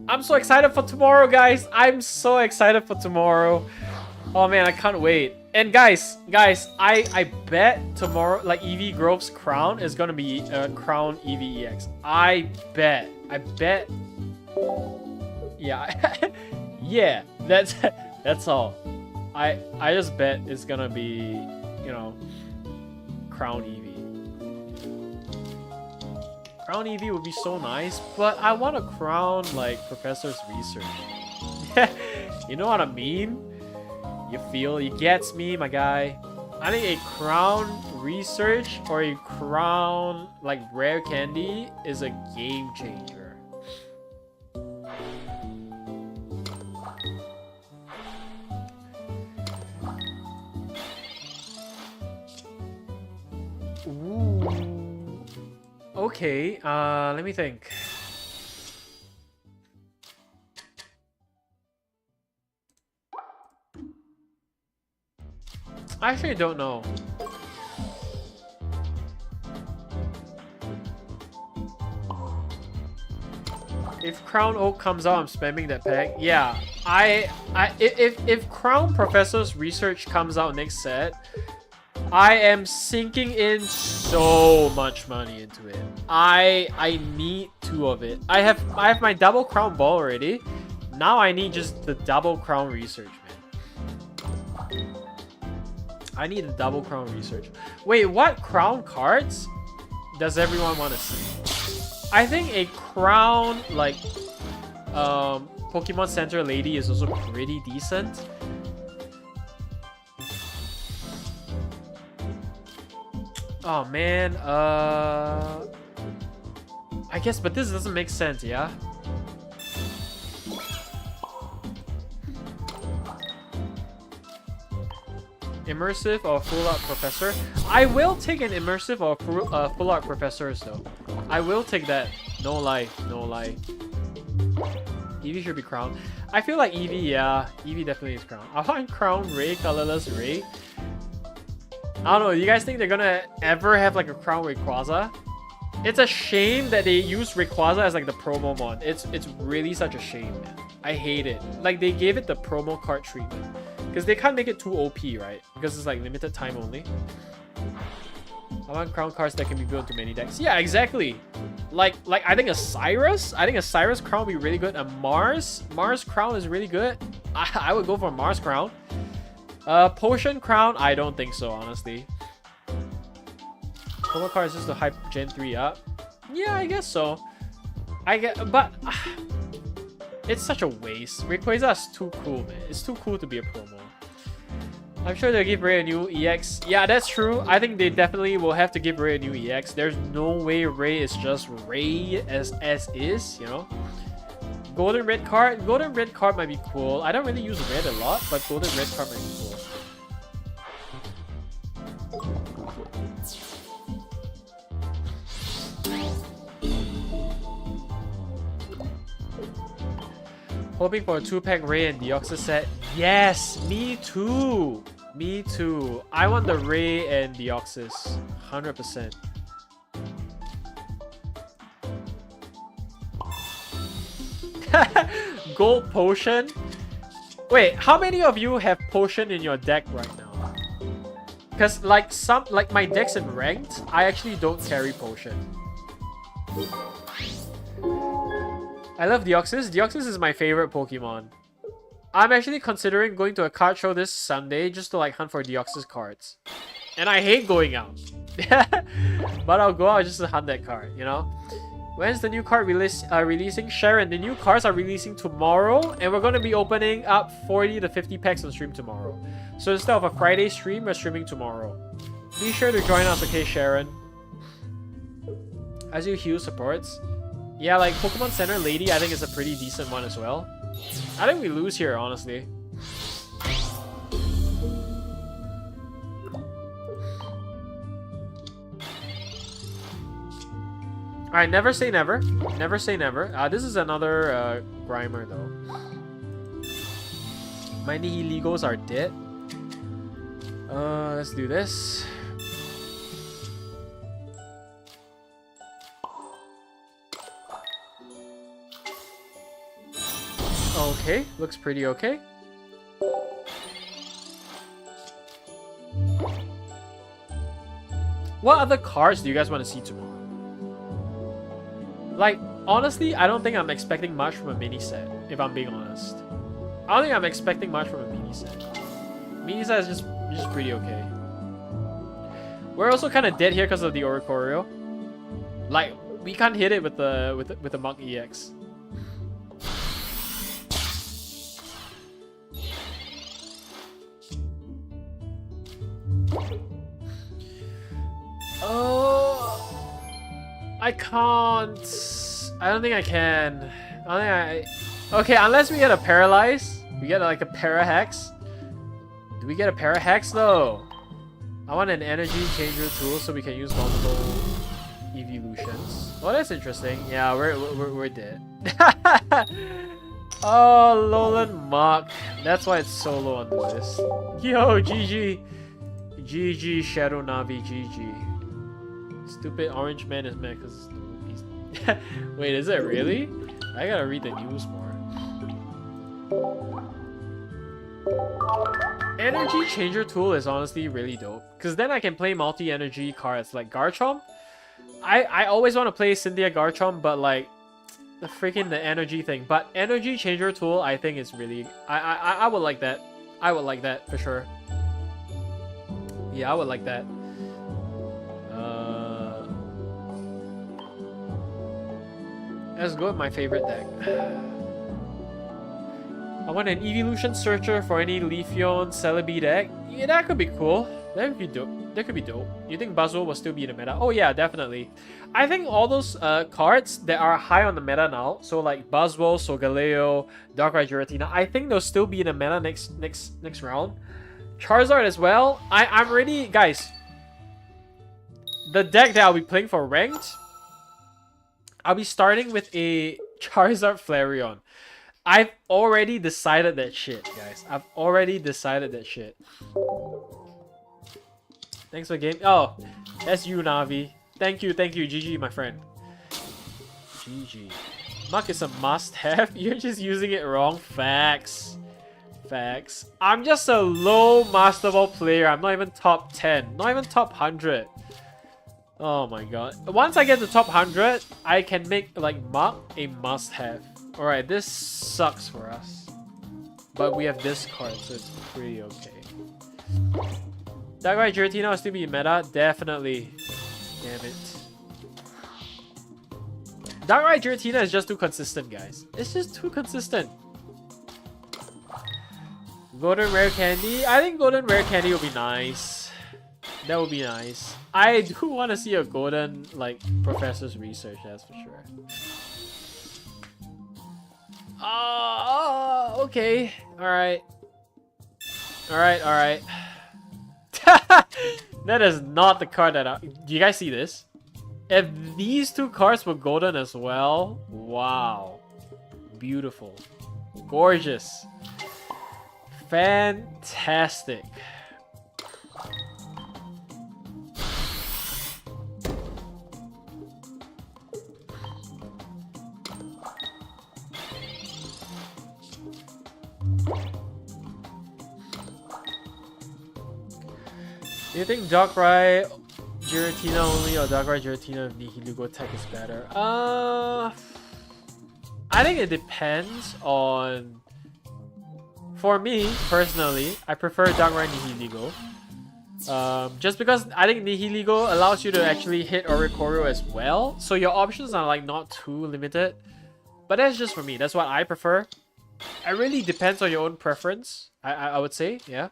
I'm so excited for tomorrow, guys. I'm so excited for tomorrow. Oh man, I can't wait. And guys, I bet tomorrow, like EV Grove's crown is gonna be Crown EV EX. I bet. Yeah, yeah. That's all. I just bet it's gonna be, you know, Crown EV. Crown EV would be so nice, but I want a crown like Professor's Research. You know what I mean? You gets me, my guy. I think a crown research or a crown like rare candy is a game changer. Ooh. Okay, let me think. I actually don't know. If Crown Oak comes out, I'm spamming that pack. Yeah, if Crown Professor's Research comes out next set, I am sinking in so much money into it. I need 2 of it. I have my double crown ball already. Now I need just the double crown research, man. I need the double crown research. Wait, what crown cards does everyone want to see? I think a crown like Pokemon Center lady is also pretty decent. Oh man, I guess, but this doesn't make sense, yeah? Immersive or full art professor? I will take an immersive or full art professors though. I will take that. No lie, no lie. Eevee should be crowned. I feel like Eevee, yeah. Eevee definitely is crowned. I want crown Ray, colorless Ray. I don't know, you guys think they're gonna ever have like a crown Rayquaza? It's a shame that they use Rayquaza as like the promo mon. It's really such a shame, man. I hate it. Like they gave it the promo card treatment. Because they can't make it too OP, right? Because it's like limited time only. I want crown cards that can be built into many decks. Yeah, exactly. Like I think a Cyrus crown would be really good. A Mars crown is really good. I would go for a Mars crown. Potion crown, I don't think so, honestly. Promo card is just to hype Gen 3 up. Yeah, I guess so. But it's such a waste. Rayquaza is too cool, man. It's too cool to be a promo. I'm sure they'll give Ray a new EX. Yeah, that's true. I think they definitely will have to give Ray a new EX. There's no way Ray is just Ray as is, you know? Golden red card? Golden red card might be cool. I don't really use red a lot, but golden red card might be cool. Hoping for a 2-pack Ray and Deoxys set. Yes, me too. Me too. I want the Ray and Deoxys. 100%. Gold potion? Wait, how many of you have potion in your deck right now? Because like my decks in ranked, I actually don't carry potion. I love Deoxys. Deoxys is my favorite Pokemon. I'm actually considering going to a card show this Sunday just to like hunt for Deoxys cards. And I hate going out. But I'll go out just to hunt that card, you know? When's the new card releasing? Sharon, the new cards are releasing tomorrow, and we're going to be opening up 40 to 50 packs on stream tomorrow. So instead of a Friday stream, we're streaming tomorrow. Be sure to join us, okay, Sharon? As you heal supports. Yeah, like Pokemon Center Lady, I think is a pretty decent one as well. I think we lose here, honestly. Alright, never say never. Never say never. This is another Grimer, though. My Nihiligos are dead. Let's do this. Okay, looks pretty okay. What other cards do you guys want to see tomorrow? Like, honestly, I don't think I'm expecting much from a mini set, if I'm being honest. I don't think I'm expecting much from a mini set. Mini set is just pretty okay. We're also kind of dead here because of the Oricorio. Like, we can't hit it with the Monk EX. Oh, I can't. I don't think I can. Okay, unless we get a Paralyze. We get like a Parahex. Do we get a Parahex though? I want an energy changer tool so we can use multiple evolutions. Oh, that's interesting. Yeah, we're dead. Oh, Lolan Mach. That's why it's so low on the list. Yo, GG. GG, Shadow Navi, GG. Stupid orange man is mad because he's... Wait, is it really? I gotta read the news more. Energy Changer Tool is honestly really dope. Because then I can play multi-energy cards like Garchomp. I always want to play Cynthia Garchomp, but like the energy thing. But Energy Changer Tool I think is really... I would like that. I would like that for sure. Yeah, I would like that. Let's go with my favorite deck. I want an Evolution Searcher for any Leafeon Celebi deck. Yeah, that could be cool. That could be dope. That could be dope. You think Buzzwole will still be in the meta? Oh yeah, definitely. I think all those cards that are high on the meta now, so like Buzzwole, Solgaleo, Darkrai Giratina, I think they'll still be in the meta next round. Charizard as well. I'm ready, guys. The deck that I'll be playing for ranked, I'll be starting with a Charizard Flareon. I've already decided that shit, guys. I've already decided that shit. Thanks for game. Oh, that's you, Navi. Thank you, GG, my friend. GG. Muck is a must-have. You're just using it wrong. Facts. Facts. I'm just a low Master Ball player. I'm not even top 10. Not even top 100. Oh my god. Once I get to top 100, I can make like Muck a must-have. Alright, this sucks for us. But we have this card, so it's pretty okay. Darkrai Giratina will still be in meta? Definitely. Damn it. Darkrai Giratina is just too consistent, guys. It's just too consistent. Golden Rare Candy? I think Golden Rare Candy will be nice. That would be nice. I do want to see a golden, like, Professor's Research, that's for sure. Okay. Alright. Alright. That is not the card that do you guys see this? If these two cards were golden as well, wow. Beautiful. Gorgeous. Fantastic. Do you think Darkrai Giratina only or Darkrai Giratina and Nihilego tech is better? I think it depends on... For me, personally, I prefer Darkrai Nihilego. Just because I think Nihilego allows you to actually hit Oricorio as well. So your options are like not too limited. But that's just for me. That's what I prefer. It really depends on your own preference, I would say, yeah.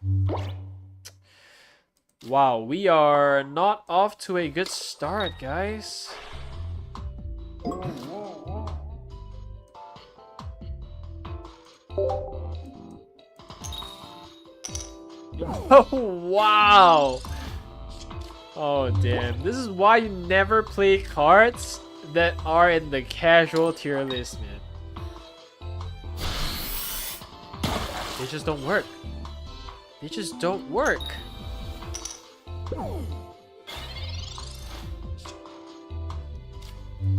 Wow, we are not off to a good start, guys. Oh, wow. Oh, damn. This is why you never play cards that are in the casual tier list, man. They just don't work. They just don't work.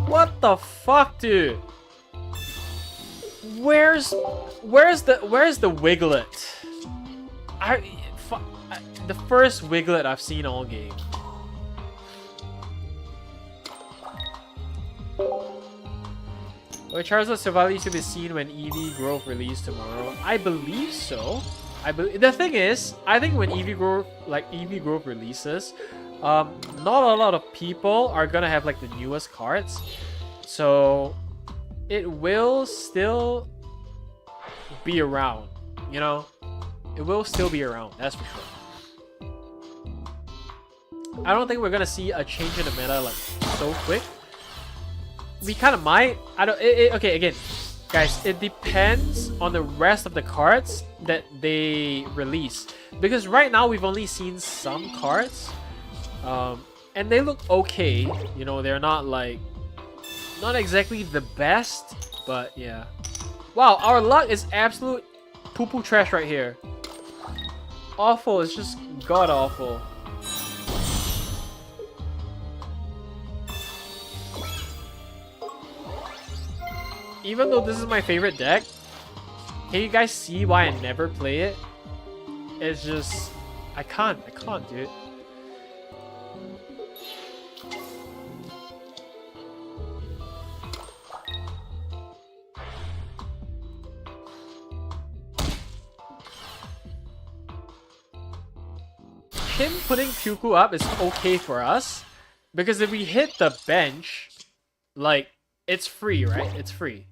What the fuck, dude? Where's the Wiglet? The first Wiglet I've seen all game. Will Charizard Silvally to be seen when EV Growth released tomorrow? I believe so. The thing is, I think when EV Growth releases, not a lot of people are gonna have like the newest cards, so it will still be around. You know, it will still be around. That's for sure. I don't think we're gonna see a change in the meta like so quick. We kind of might. I don't. Okay, again, guys, it depends on the rest of the cards that they release. Because right now we've only seen some cards, and they look okay. You know, they're not like, not exactly the best, but yeah. Wow, our luck is absolute poo-poo trash right here. Awful. It's just god awful. Even though this is my favorite deck, can you guys see why I never play it? It's just... I can't, dude. Him putting Pyuku up is okay for us, because if we hit the bench, like, it's free, right? It's free.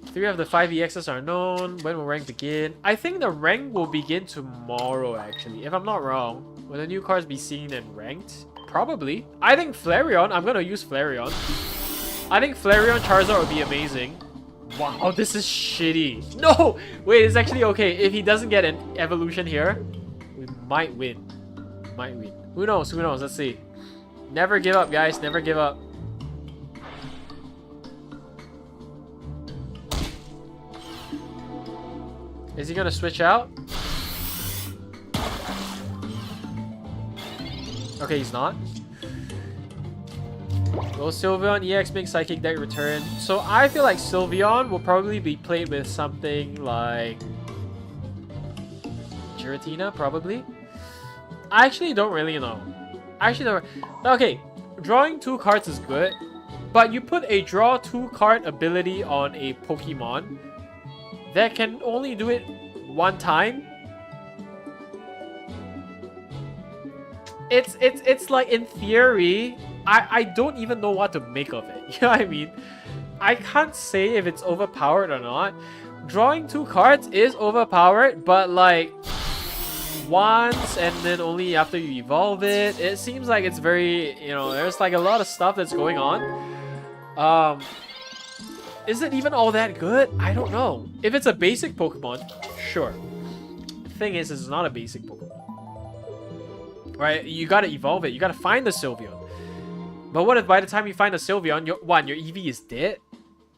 3 of the 5 EXs are known. When will rank begin? I think the rank will begin tomorrow, actually, if I'm not wrong. Will the new cards be seen and ranked? Probably. I think Flareon, I'm gonna use Flareon. I think Flareon Charizard would be amazing. Wow, this is shitty. No! Wait, it's actually okay. If he doesn't get an evolution here, we might win. Might win. Who knows? Who knows? Let's see. Never give up, guys. Never give up. Is he gonna switch out? Okay, he's not. Will Sylveon EX make Psychic deck return? So I feel like Sylveon will probably be played with something like Giratina, probably. I actually don't really know. I actually don't. Okay, drawing 2 cards is good, but you put a draw 2 card ability on a Pokemon that can only do it 1 time. It's like, in theory, I don't even know what to make of it. You know what I mean? I can't say if it's overpowered or not. Drawing 2 cards is overpowered, but like once and then only after you evolve it. It seems like it's very, you know, there's like a lot of stuff that's going on. Is it even all that good? I don't know. If it's a basic Pokemon, sure. The thing is, it's not a basic Pokemon. Right? You gotta evolve it. You gotta find the Sylveon. But what if by the time you find the Sylveon, your EV is dead?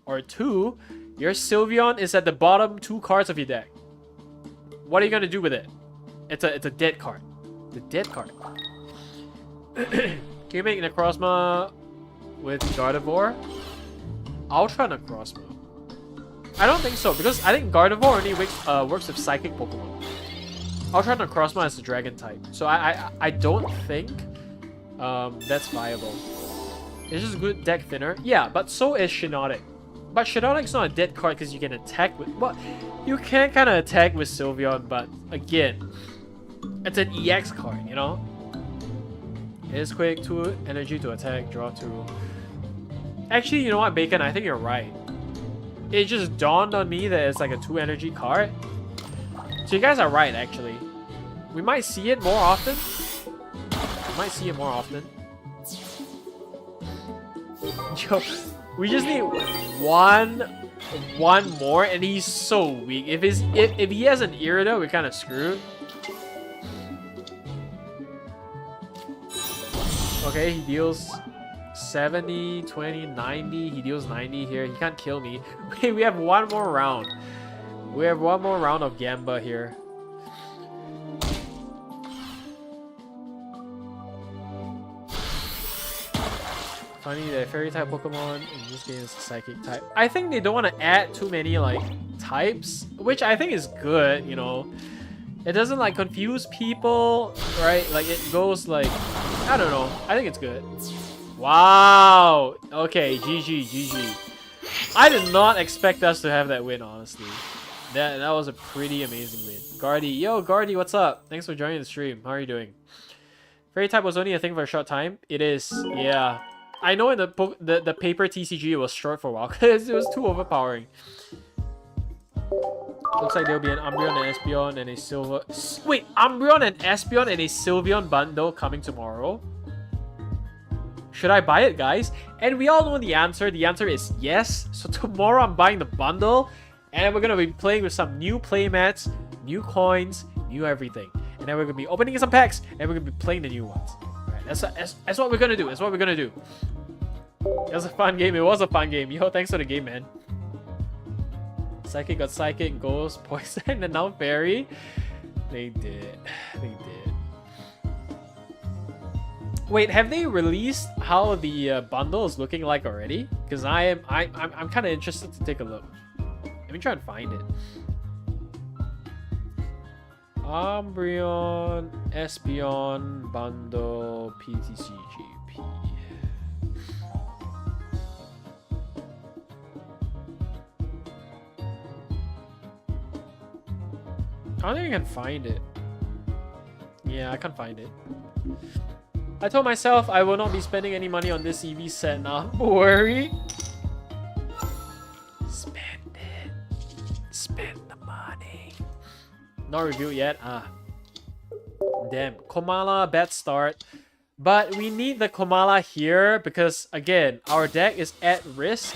Or 2, your Sylveon is at the bottom 2 cards of your deck. What are you gonna do with it? It's a dead card. The dead card. Can you make Necrozma with Gardevoir? Ultra Necrozma. I don't think so, because I think Gardevoir only works with Psychic Pokemon. Ultra Necrozma is a Dragon type, so I don't think that's viable. It's just a good deck thinner. Yeah, but so is Shiinotic. But Shiinotic's not a dead card because you can attack with... Well, you can kind of attack with Sylveon, but again, it's an EX card, you know? It is quick, 2 energy to attack, draw 2. Actually, you know what, Bacon? I think you're right. It just dawned on me that it's like a 2 energy card. So you guys are right, actually. We might see it more often. We might see it more often. Yo, we just need one more, and he's so weak. If he has an Irida, we're kind of screwed. Okay, he deals 70, 20, 90. He deals 90 here. He can't kill me. Wait, we have one more round. We have one more round of Gamba here. Funny that fairy type Pokemon in this game is psychic type. I think they don't want to add too many like types, which I think is good, you know. It doesn't like confuse people, right? Like it goes like, I don't know. I think it's good. Wow. Okay, GG. I did not expect us to have that win, honestly. That was a pretty amazing win. Guardy, yo, Guardy, what's up? Thanks for joining the stream. How are you doing? Fairy type was only a thing for a short time. It is, yeah. I know in the paper TCG it was short for a while because it was too overpowering. Looks like there'll be an Umbreon and Espeon and a Silver... Wait, Umbreon and Espeon and a Sylveon bundle coming tomorrow? Should I buy it, guys? And we all know the answer. The answer is yes. So tomorrow I'm buying the bundle. And we're going to be playing with some new playmats, new coins, new everything. And then we're going to be opening some packs. And we're going to be playing the new ones. Alright, that's what we're going to do. That's what we're going to do. It was a fun game. It was a fun game. Yo, thanks for the game, man. Psychic got Psychic, Ghost, Poison, and now Fairy. They did. They did. Wait, have they released how the bundle is looking like already? Because I'm kind of interested to take a look. Let me try and find it. Umbreon, Espeon, Bundle, ptcgp. I don't think I can find it. Yeah, I can't find it. I told myself I will not be spending any money on this EV set now. Worry. Spend it. Spend the money. Not reviewed yet. Ah. Damn. Komala, bad start. But we need the Komala here because, again, our deck is at risk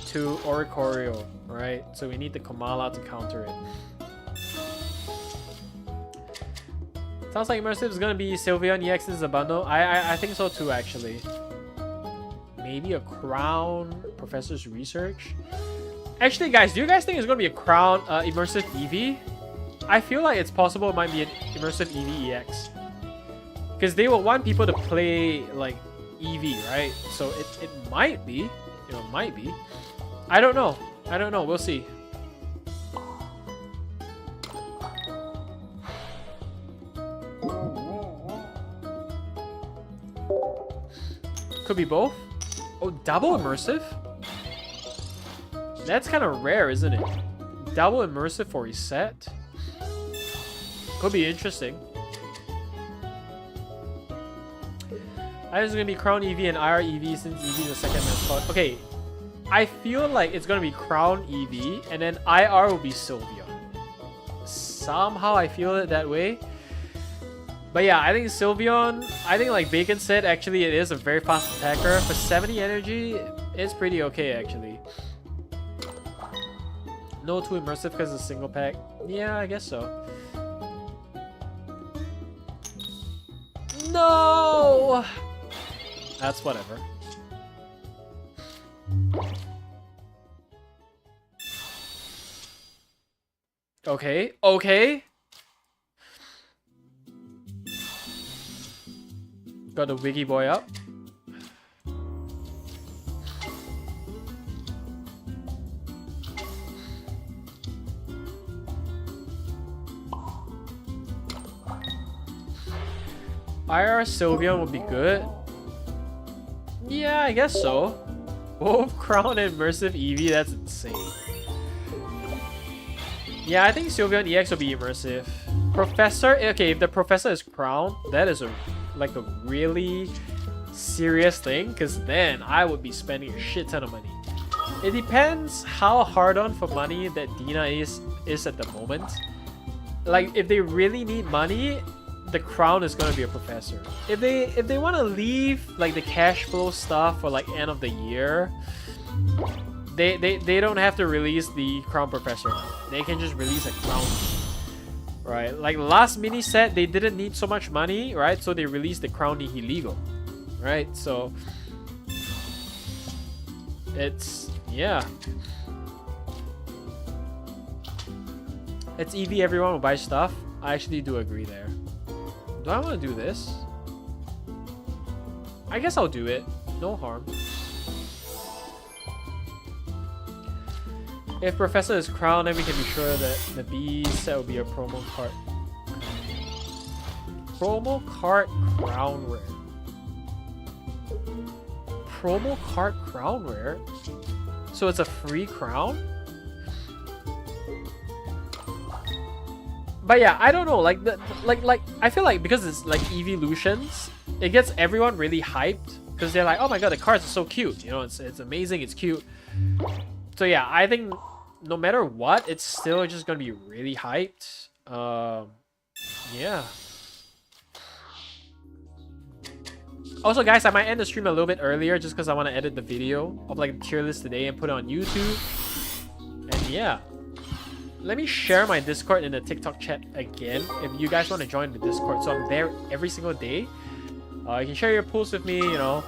to Oricorio, right? So we need the Komala to counter it. Sounds like Immersive is gonna be Sylveon EX is a bundle. I think so too, actually. Maybe a Crown Professor's Research. Actually, guys, do you guys think it's gonna be a Crown Immersive EV? I feel like it's possible it might be an Immersive EV EX. Because they will want people to play like EV, right? So it might be, you know, might be. I don't know. I don't know. We'll see. Could be both. Oh, double immersive? That's kind of rare, isn't it? Double immersive for reset? Could be interesting. I think it's gonna be Crown EV and IR EV since EV is the second mascot. Okay, I feel like it's gonna be Crown EV and then IR will be Sylveon. Somehow I feel it that way. But yeah, I think Sylveon, I think like Bacon said, actually it is a very fast attacker. For 70 energy, it's pretty okay actually. No too immersive because it's a single pack. Yeah, I guess so. No! That's whatever. Okay, okay. Got the Wiggy Boy up. IR Sylveon would be good. Yeah, I guess so. Both Crown and Immersive Eevee, that's insane. Yeah, I think Sylveon EX will be Immersive. Professor, okay, if the Professor is Crown, that is a like a really serious thing, because then I would be spending a shit ton of money. It depends how hard on for money that Dina is at the moment. Like, if they really need money, the Crown is gonna be a Professor. If they want to leave like the cash flow stuff for like end of the year, they don't have to release the Crown Professor now. They can just release a Crown, right? Like last mini set, they didn't need so much money, right? So they released the Crown Nihilego, right? So it's, yeah, it's EV. Everyone will buy stuff. I actually do agree there. Do I want to do this? I guess I'll do it. No harm. If Professor is Crown, then we can be sure that the B set will be a promo card. Promo card Crown Rare. Promo card Crown Rare? So it's a free Crown? But yeah, I don't know, like I feel like because it's like evolutions, it gets everyone really hyped because they're like, oh my god, the cards are so cute, you know, it's amazing, it's cute. So yeah, I think no matter what, it's still just gonna be really hyped. Yeah. Also guys, I might end the stream a little bit earlier just because I want to edit the video of like the tier list today and put it on YouTube. And yeah. Let me share my Discord in the TikTok chat again if you guys want to join the Discord. So I'm there every single day. You can share your pulls with me, you know.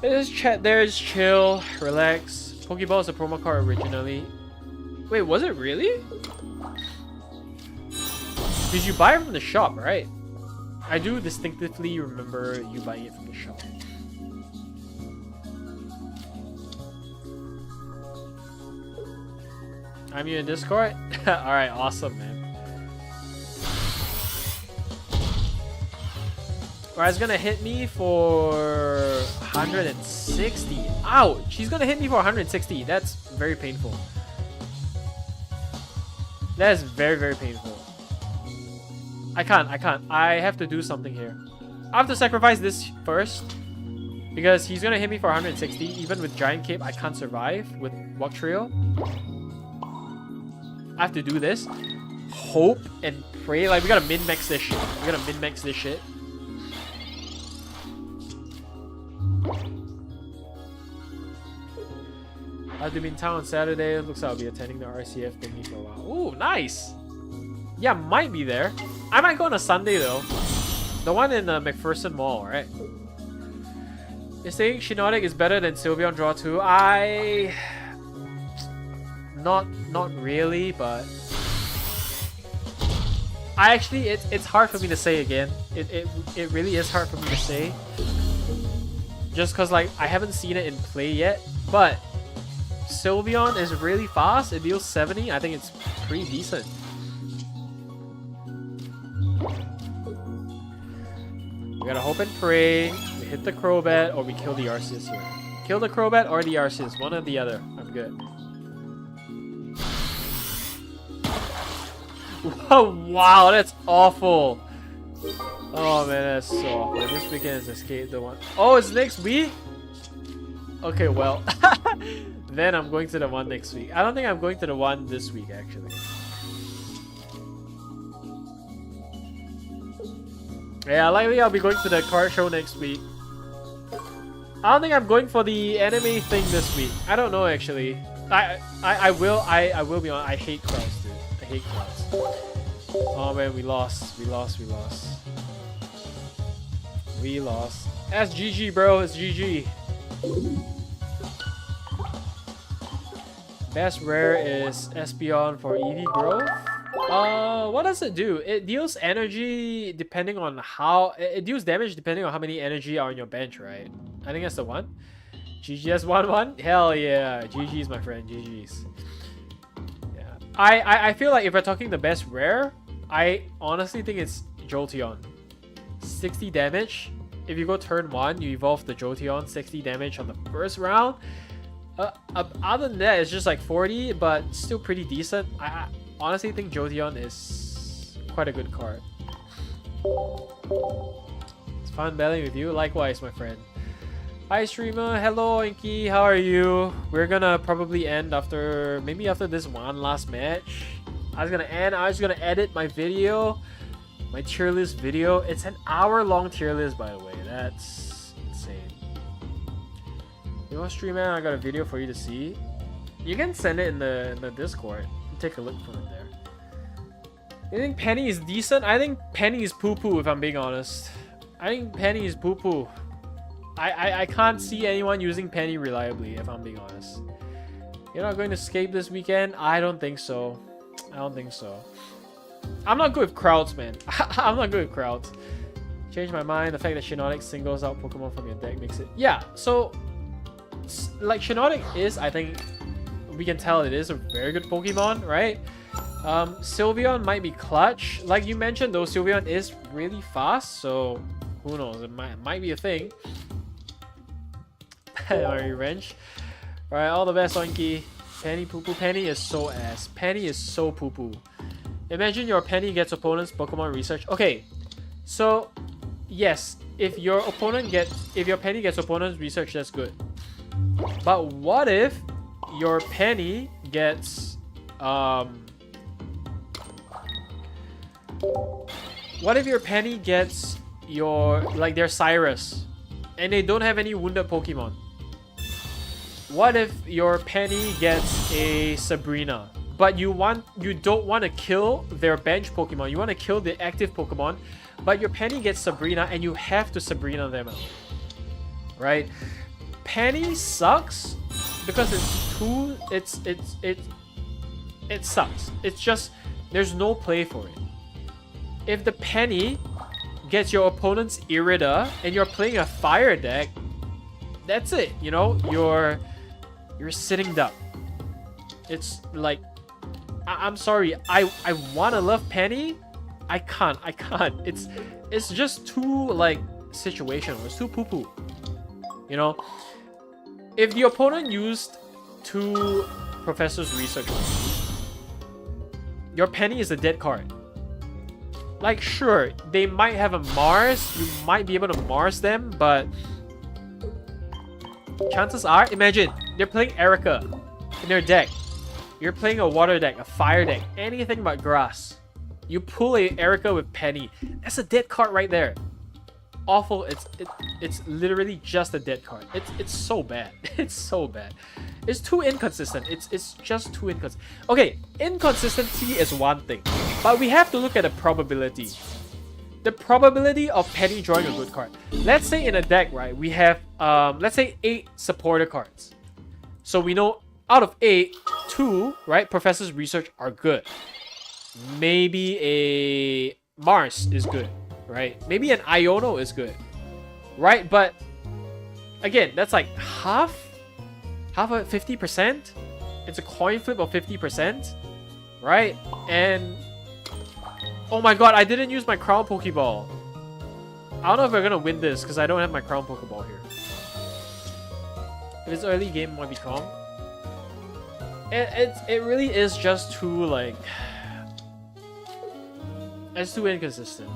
There's chat there, is chill, relax. Pokeball is a promo card originally. Wait, was it really? Did you buy it from the shop, right? I do distinctively remember you buying it from the shop. I'm you in Discord? Alright, awesome, man. Or it's gonna hit me for 160. Ouch! She's gonna hit me for 160. That's very painful. That is very, very painful. I can't. I have to do something here. I have to sacrifice this first. Because he's gonna hit me for 160. Even with Giant Cape, I can't survive with Walk Trio. I have to do this. Hope and pray. Like, we gotta min-max this shit. We gotta min-max this shit. I have to be in town on Saturday. Looks like I'll be attending the RCF thingy for a while. Ooh, nice! Yeah, might be there. I might go on a Sunday though. The one in McPherson Mall, right? You're saying Shiinotic is better than Sylveon Draw 2? Not really, but I actually it's hard for me to say again. It really is hard for me to say. Just cause like I haven't seen it in play yet, but Sylveon is really fast. It deals 70. I think it's pretty decent. We gotta hope and pray. We hit the Crobat or we kill the Arceus here. Kill the Crobat or the Arceus. One or the other. I'm good. Oh, wow, that's awful. Oh man, that's so awful. This weekend is Escape the one. Oh, it's next week? Okay, well. Then I'm going to the one next week. I don't think I'm going to the one this week, actually. Yeah, likely I'll be going to the card show next week. I don't think I'm going for the anime thing this week. I don't know, actually. I will be on. I hate crowds, dude. I hate crowds. Oh man, we lost. We lost. That's GG, bro. It's GG. Best rare is Espeon for EV growth. What does it do? It deals energy depending on how... It deals damage depending on how many energy are on your bench, right? I think that's the one. GG's 1-1? Hell yeah. GG's, my friend. GG's. Yeah. I feel like if we're talking the best rare, I honestly think it's Jolteon. 60 damage. If you go turn 1, you evolve the Jolteon. 60 damage on the first round. Other than that, it's just like 40, but still pretty decent. I honestly think Jolteon is quite a good card. It's fun battling with you. Likewise, my friend. Hi, streamer. Hello, Inky. How are you? We're gonna probably end after... Maybe after this one last match. I was gonna edit my video. My tier list video. It's an hour-long tier list, by the way. That's insane. You want to stream, man? I got a video for you to see. You can send it in the Discord. Take a look from it there. You think Penny is decent? I think Penny is poo-poo, if I'm being honest. I think Penny is poo-poo. I can't see anyone using Penny reliably, if I'm being honest. You're not going to escape this weekend? I don't think so. I'm not good with crowds, man. I'm not good with crowds. Change my mind. The fact that Shiinotic singles out Pokemon from your deck makes it... Yeah, so... Like, Shiinotic is, I think... We can tell it is a very good Pokemon, right? Sylveon might be clutch. Like you mentioned, though, Sylveon is really fast, so... Who knows? It might be a thing. My revenge. Alright, all the best, Oinky. Penny poo-poo. Penny is so ass. Penny is so poo-poo. Imagine your Penny gets opponent's Pokemon research. Okay, so yes, if your Penny gets opponent's research, that's good. But what if your Penny gets what if your Penny gets their Cyrus and they don't have any wounded Pokemon? What if your Penny gets a Sabrina, but you don't want to kill their bench Pokemon, you want to kill the active Pokemon, but your Penny gets Sabrina and you have to Sabrina them out, right? Penny sucks because it sucks. It's just there's no play for it. If the Penny gets your opponent's Irida and you're playing a fire deck, that's it. You know, you're sitting duck. It's like, I'm sorry. I wanna love Penny. I can't. It's just too like situation, or it's too poo-poo. You know? If the opponent used 2 Professor's Research, your Penny is a dead card. Like, sure, they might have a Mars, you might be able to Mars them, but chances are, imagine, they're playing Erica in their deck. You're playing a water deck, a fire deck, anything but grass. You pull a Erica with Penny. That's a dead card right there. Awful. It's literally just a dead card. It's so bad. It's so bad. It's too inconsistent. It's just too inconsistent. Okay, inconsistency is one thing, but we have to look at the probability. The probability of Penny drawing a good card. Let's say in a deck, right, we have let's say 8 supporter cards. So we know out of 8, 2, right, Professor's Research are good. Maybe a Mars is good, right? Maybe an Iono is good, right? But again, that's like half of 50%. It's a coin flip of 50%, right? And oh my god, I didn't use my Crown Pokeball. I don't know if we're gonna win this because I don't have my Crown Pokeball here. If it's early game, might be calm. It really is just too, like, it's too inconsistent.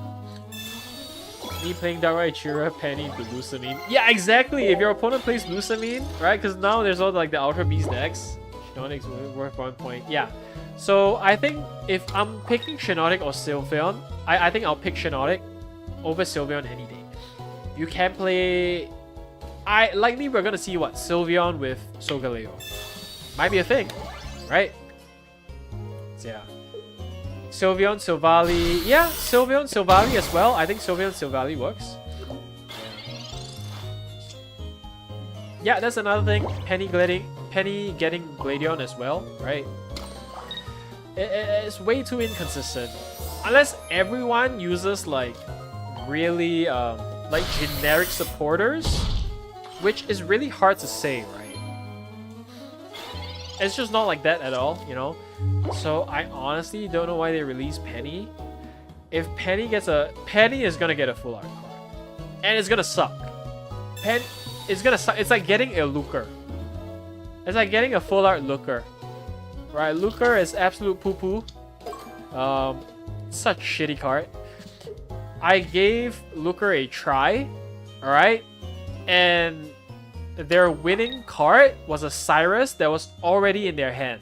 Me playing Darkrai Chira, Penny, Glutamine. Yeah, exactly. If your opponent plays Glutamine, right? Because now there's all like the Ultra Beast decks. Shiinotic's worth 1 point. Yeah. So I think if I'm picking Shiinotic or Sylveon, I think I'll pick Shiinotic over Sylveon any day. You can play. Likely we're gonna see what Sylveon with Solgaleo. Might be a thing, right? So yeah. Sylveon, Silvally. Yeah, Sylveon, Silvally as well. I think Sylveon, Silvally works. Yeah, that's another thing. Penny getting Gladion as well, right? It's way too inconsistent. Unless everyone uses like really like generic supporters, which is really hard to say, right? It's just not like that at all, you know? So I honestly don't know why they released Penny. If Penny gets Penny is gonna get a full art card. And it's gonna suck. It's gonna suck. It's like getting a Looker. It's like getting a full art Looker. Right, Looker is absolute poo-poo. Such shitty card. I gave Looker a try, alright? And their winning card was a Cyrus that was already in their hand.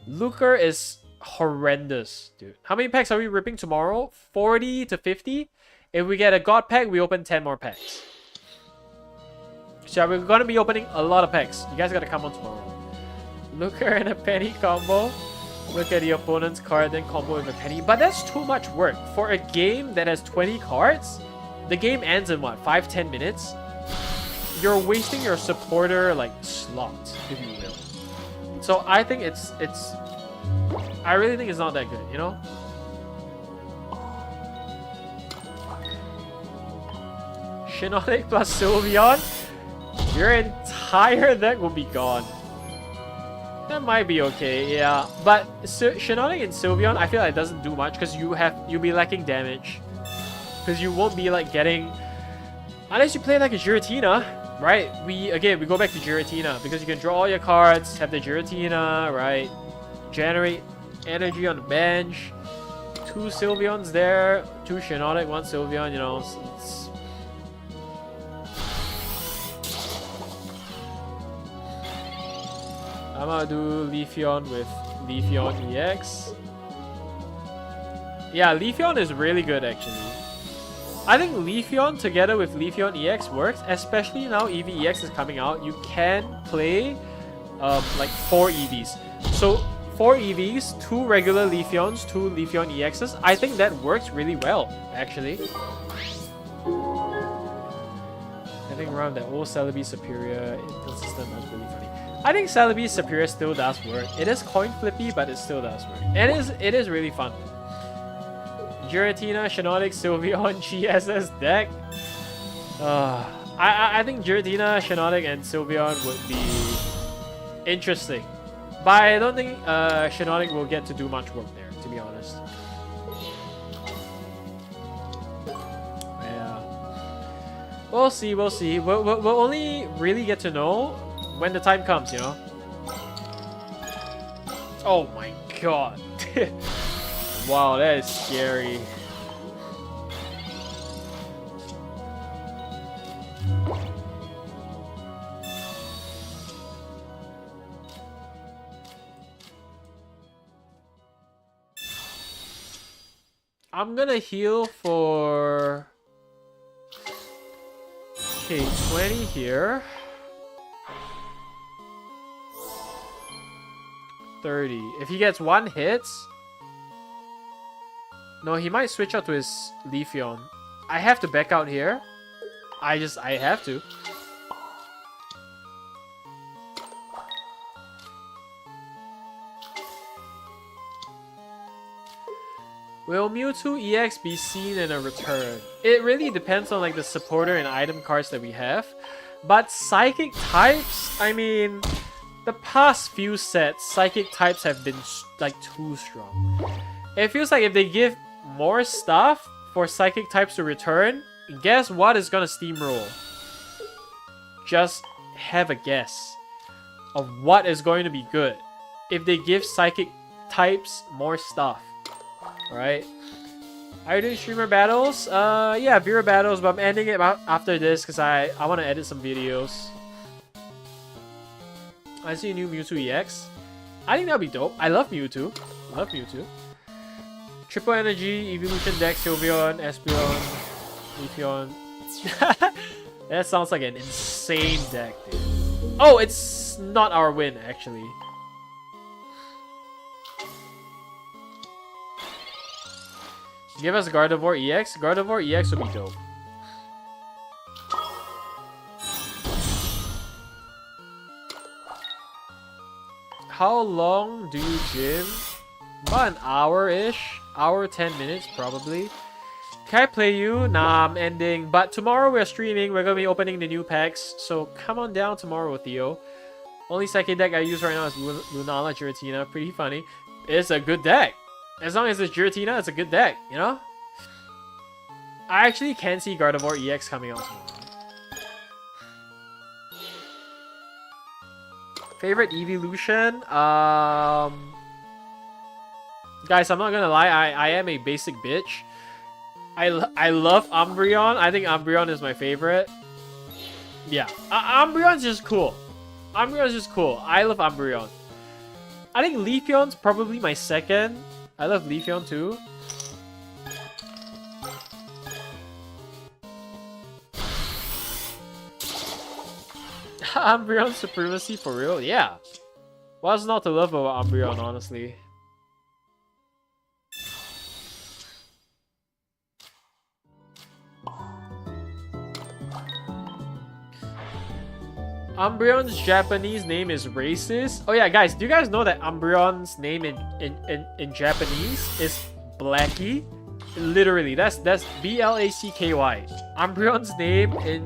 Looker is horrendous, dude. How many packs are we ripping tomorrow? 40 to 50? If we get a God pack, we open 10 more packs. So we're gonna be opening a lot of packs. You guys gotta come on tomorrow. Looker and a Penny combo. Look at the opponent's card, then combo with a Penny. But that's too much work. For a game that has 20 cards, the game ends in what, 5-10 minutes? You're wasting your supporter like slot, if you will. So I think I really think it's not that good, you know? Shiinotic plus Sylveon, your entire deck will be gone. That might be okay, yeah. But Shiinotic and Sylveon, I feel like it doesn't do much because you'll be lacking damage. Because you won't be like getting, unless you play like a Giratina. Right, we go back to Giratina because you can draw all your cards, have the Giratina, right? Generate energy on the bench. 2 Sylveons there, 2 Shiinotic, 1 Sylveon, you know. I'm gonna do Leafeon with Leafeon EX. Yeah, Leafeon is really good actually. I think Leafeon together with Leafeon EX works, especially now EVEX is coming out. You can play like 4 EVs. So 4 EVs, 2 regular Leafeons, 2 Leafeon EXs. I think that works really well, actually. I think around that old Celebi Superior inconsistent was really funny. I think Celebi Superior still does work. It is coin flippy, but it still does work. And it is really fun. Giratina, Shiinotic, Sylveon, GSS deck. I think Giratina, Shiinotic, and Sylveon would be interesting. But I don't think Shiinotic will get to do much work there, to be honest. Yeah. We'll see, we'll see. We'll only really get to know when the time comes, you know? Oh my god. Wow, that is scary. I'm gonna heal for... Okay, 20 here. 30. If he gets 1 hit... No, he might switch out to his Leafeon. I have to back out here. I have to. Will Mewtwo EX be seen in a return? It really depends on like the supporter and item cards that we have. But Psychic types, I mean, the past few sets, Psychic types have been like too strong. It feels like if they give more stuff for Psychic types to return, guess what is gonna steamroll? Just have a guess of what is going to be good if they give Psychic types more stuff. Alright. Are you doing streamer battles? Yeah, viewer battles, but I'm ending it after this because I want to edit some videos. I see a new Mewtwo EX. I think that'll be dope. I love Mewtwo. Love Mewtwo. Triple Energy, Evolution deck, Sylveon, Espeon, Leafeon. That sounds like an insane deck, dude. Oh, it's not our win, actually. Give us Gardevoir EX. Gardevoir EX would be dope. How long do you gym? About an hour-ish. Hour, 10 minutes, probably. Can I play you? Nah, I'm ending. But tomorrow we're streaming. We're going to be opening the new packs. So come on down tomorrow, Theo. Only second deck I use right now is Lunala Giratina. Pretty funny. It's a good deck. As long as it's Giratina, it's a good deck, you know? I actually can see Gardevoir EX coming out tomorrow. Favorite evolution? Guys, I'm not gonna lie, I am a basic bitch. I love Umbreon. I think Umbreon is my favorite. Yeah, Umbreon's just cool. Umbreon's just cool. I love Umbreon. I think Leafeon's probably my second. I love Leafeon too. Umbreon supremacy for real? Yeah. What's not to love about Umbreon, honestly? Umbreon's Japanese name is racist. Oh yeah, guys, do you guys know that Umbreon's name in Japanese is Blackie? Literally, that's B-L-A-C-K-Y. Umbreon's name in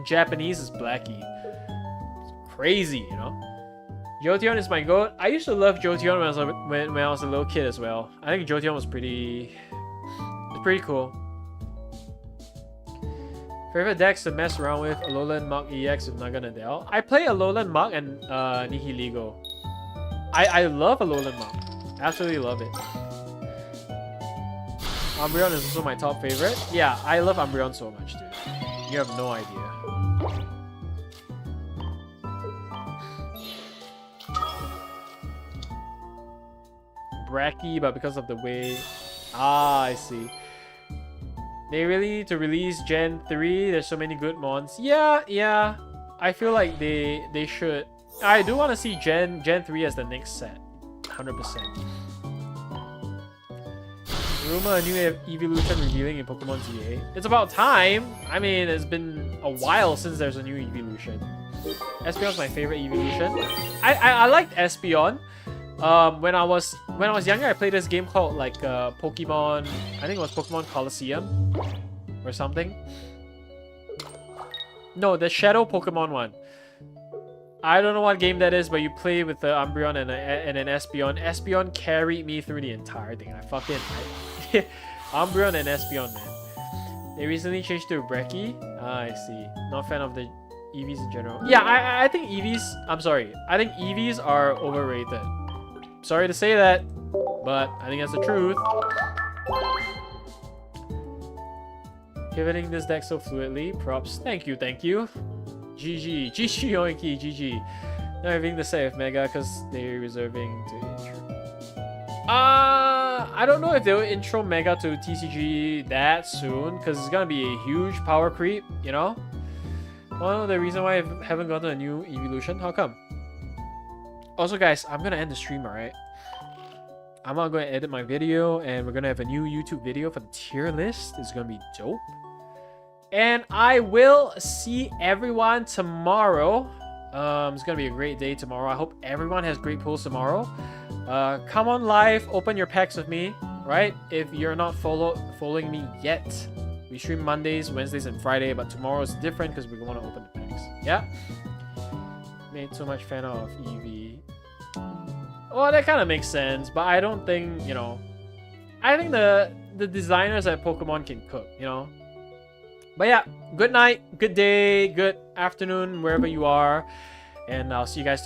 Japanese is Blackie. It's crazy, you know? Jolteon is my goat. I used to love Jolteon when I was a little kid as well. I think Jolteon was pretty cool. Favorite decks to mess around with: Alolan Muk EX with Naganadel. I play Alolan Muk and Nihiligo. I love Alolan Muk. Absolutely love it. Umbreon is also my top favorite. Yeah, I love Umbreon so much, dude. You have no idea. Bracky, but because of the way... Ah, I see. They really need to release Gen 3. There's so many good mons. Yeah. I feel like they should. I do want to see Gen 3 as the next set. 100%. Rumor a new evolution revealing in Pokemon ZA. It's about time. I mean, it's been a while since there's a new evolution. Espeon's my favorite evolution. I liked Espeon. When I was younger, I played this game called like Pokemon. I think it was Pokemon Colosseum or something. No, the Shadow Pokemon one. I don't know what game that is, but you play with the Umbreon and an Espeon. Espeon carried me through the entire thing. I fucking Umbreon and Espeon, man. They recently changed to Brekkie. Ah, I see. Not a fan of the EVs in general. Yeah, I think EVs... I'm sorry. I think EVs are overrated. Sorry to say that, but I think that's the truth. Pivoting this deck so fluidly. Props. Thank you, thank you. GG. GG Oinky, GG. Not having to say if Mega because they're reserving to intro. I don't know if they'll intro Mega to TCG that soon because it's gonna be a huge power creep, you know? Well, the reason why I haven't gotten a new evolution, how come? Also, guys, I'm gonna end the stream, alright? I'm not gonna edit my video, and we're gonna have a new YouTube video for the tier list. It's gonna be dope. And I will see everyone tomorrow. It's gonna be a great day tomorrow. I hope everyone has great pulls tomorrow. Come on live, open your packs with me, right? If you're not following me yet, we stream Mondays, Wednesdays, and Friday, but tomorrow is different because we want to open the packs. Yeah. Made so much fan of EV. Well, that kind of makes sense, but I don't think, you know, I think the designers at Pokemon can cook, you know. But yeah, good night, good day, good afternoon, wherever you are, and I'll see you guys tomorrow.